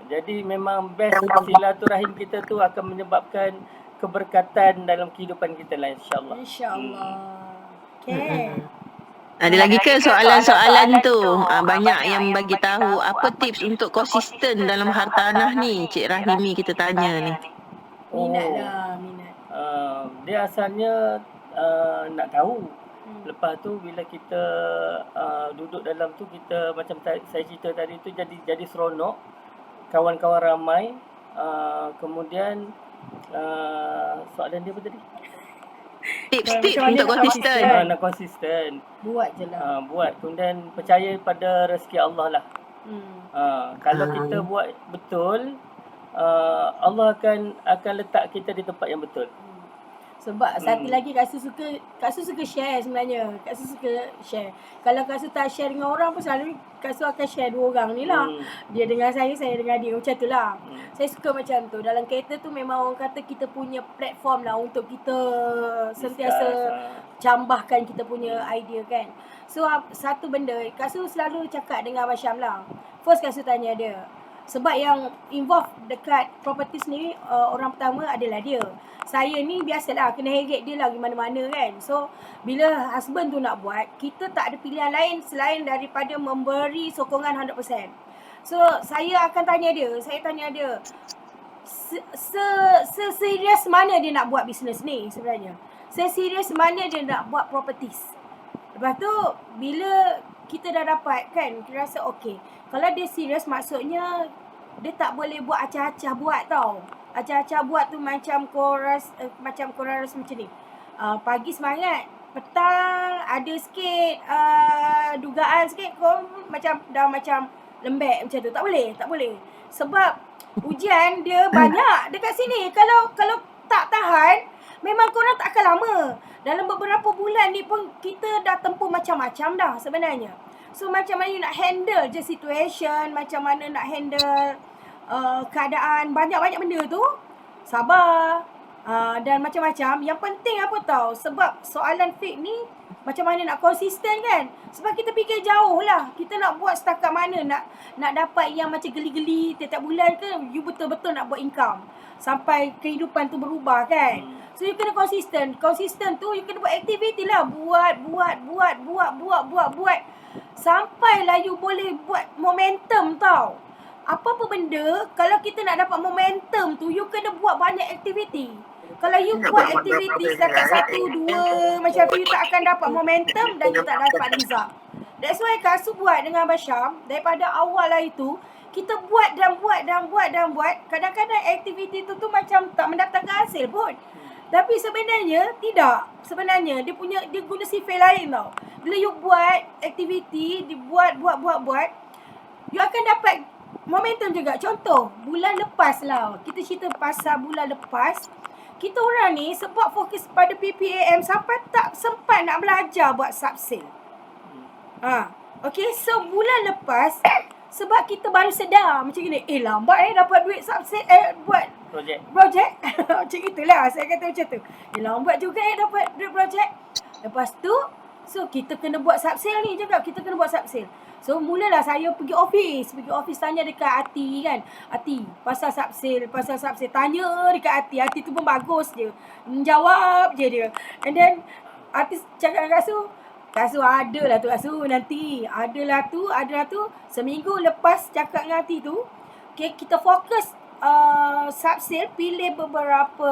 Jadi memang best silaturahim kita tu akan menyebabkan keberkatan dalam kehidupan kita lah, insya-Allah. Insya-Allah. Okay. Ada lagi ke soalan-soalan tu? Banyak yang bagi tahu apa tips untuk konsisten dalam hartanah ni, Cik Rahimi kita tanya ni. Minat. Dia asalnya nak tahu. Lepas tu bila kita duduk dalam tu, kita macam saya cerita tadi tu jadi seronok. Kawan-kawan ramai. Kemudian soalan dia apa tadi? Tips untuk konsisten. Nak konsisten. Buat je lah. Buat. Kemudian percaya pada rezeki Allah lah. Kalau kita buat betul, Allah akan letak kita di tempat yang betul. Sebab satu lagi Kak Su suka share sebenarnya. Kak Su suka share. Kalau Kak Su tak share dengan orang pun selalu Kak Su akan share dua orang ni lah. Dia dengan saya dengan dia. Macam tu lah. Saya suka macam tu. Dalam kereta tu memang orang kata kita punya platform lah untuk kita sentiasa cambahkan kita punya idea kan. So satu benda Kak Su selalu cakap dengan Abang Syam lah. First Kak Su tanya dia. Sebab yang involve dekat properties ni orang pertama adalah dia. Saya ni biasalah kena heret dia lah mana-mana kan. So bila husband tu nak buat, kita tak ada pilihan lain selain daripada memberi sokongan 100%. So saya akan tanya dia, serius mana dia nak buat bisnes ni sebenarnya. Serius mana dia nak buat properties. Lepas tu bila kita dah dapat kan, kita rasa okey. Kalau dia serius maksudnya dia tak boleh buat acah-acah buat tau. Acah-acah buat tu macam korang rasa macam ni. Pagi semangat, petang ada sikit dugaan sikit, kau macam lembek macam tu. Tak boleh. Sebab ujian dia banyak dekat sini. Kalau tak tahan, memang korang tak akan lama. Dalam beberapa bulan ni pun kita dah tempuh macam-macam dah sebenarnya. So macam mana you nak handle je situation, macam mana nak handle keadaan, banyak-banyak benda tu. Sabar dan macam-macam. Yang penting apa tahu, sebab soalan fake ni macam mana nak konsisten kan. Sebab kita fikir jauh lah. Kita nak buat setakat mana, nak dapat yang macam geli-geli tiap-tiap bulan ke, you betul-betul nak buat income sampai kehidupan tu berubah kan. So you kena konsisten. Konsisten tu you kena buat aktiviti lah. Buat. Sampailah you boleh buat momentum tau. Apa-apa benda, kalau kita nak dapat momentum tu, you kena buat banyak aktiviti. Kalau you buat aktiviti setakat 1, 2, macam tu, you tak akan dapat momentum dan you tak dapat result. That's why Kak Su buat dengan Abang Syam, daripada awal lah itu, kita buat. Kadang-kadang aktiviti tu macam tak mendatangkan hasil pun. Tapi sebenarnya tidak. Sebenarnya dia guna sifat lain tau. Bila you buat aktiviti, dibuat, you akan dapat momentum juga. Contoh, bulan lepas lah. Kita cerita pasal bulan lepas. Kita orang ni sebab fokus pada PPAM sampai tak sempat nak belajar buat sub-sale. Okay, so bulan lepas sebab kita baru sedar macam gini, lambat dapat duit sub-sale buat projek. Macam itulah saya kata macam tu. Lambat juga dapat duit projek. Lepas tu, so kita kena buat sub-sale ni juga. Kita kena buat sub-sale. So mulalah saya pergi office tanya dekat Ati kan. Ati, pasal sub-sale. Tanya dekat Ati tu pun bagus je. Menjawab je dia. And then Ati cakap dengan Kak Su adalah tu Kak Su nanti. Adalah tu. Seminggu lepas cakap dengan Ati tu, okay, kita fokus sub-sale, pilih beberapa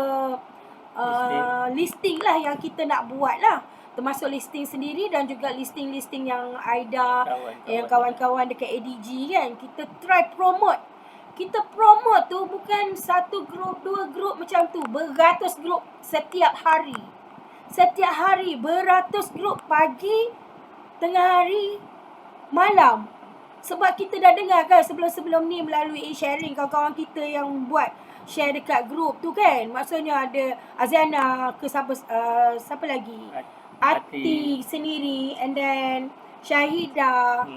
listing lah yang kita nak buat lah. Termasuk listing sendiri dan juga listing-listing yang Aida, yang kawan-kawan dekat ADG kan. Kita try promote. Kita promote tu bukan satu grup, dua grup macam tu. Beratus grup setiap hari. Setiap hari beratus grup pagi, tengah hari, malam. Sebab kita dah dengar kan sebelum-sebelum ni melalui sharing kawan-kawan kita yang buat share dekat grup tu kan. Maksudnya ada Aziana ke siapa lagi? Ati sendiri, and then Syahidah.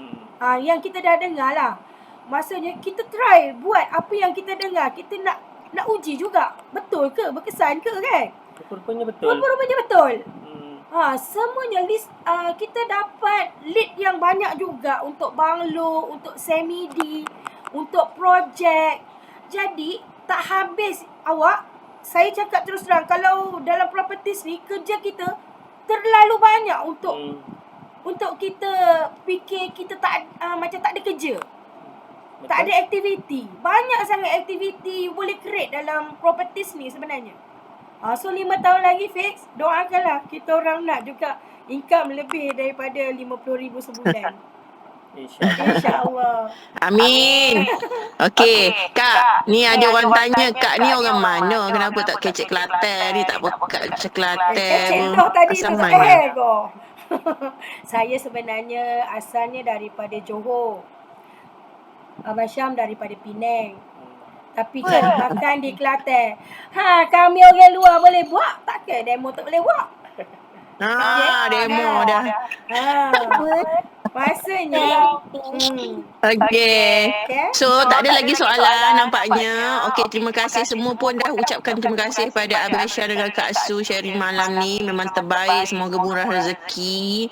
Yang kita dah dengar lah. Maksudnya kita try buat apa yang kita dengar. Kita nak uji juga. Betul ke? Berkesan ke kan? Rupanya betul. Semuanya list kita dapat lead yang banyak juga untuk banglo, untuk semidi, untuk projek. Jadi tak habis awak. Saya cakap terus terang, kalau dalam properties ni kerja kita terlalu banyak untuk kita fikir kita macam tak ada kerja. Betul. Tak ada aktiviti. Banyak sangat aktiviti boleh create dalam properties ni sebenarnya. So 5 tahun lagi fix, doakanlah kita orang nak juga income lebih daripada 50,000 sebulan. InsyaAllah. Amin. Okey, Kak, ni ada orang tanya, Kak ni orang mana? Kenapa tak kecek Kelantan ni, tak pekat Kelantan? Kecek dah tadi tu tak kau. Saya sebenarnya asalnya daripada Johor. Abang Syam daripada Penang. Tapi cari makan di Kelantan. Kami orang luar boleh buat, takkan demo tak boleh buat. Demo dah. Maksudnya Okay. So tak ada lagi soalan nampaknya. Okay, terima kasih semua pun dah ucapkan terima kasih pada Abang Syah dengan Kak Su sharing malam ni. Memang terbaik. Semoga murah rezeki.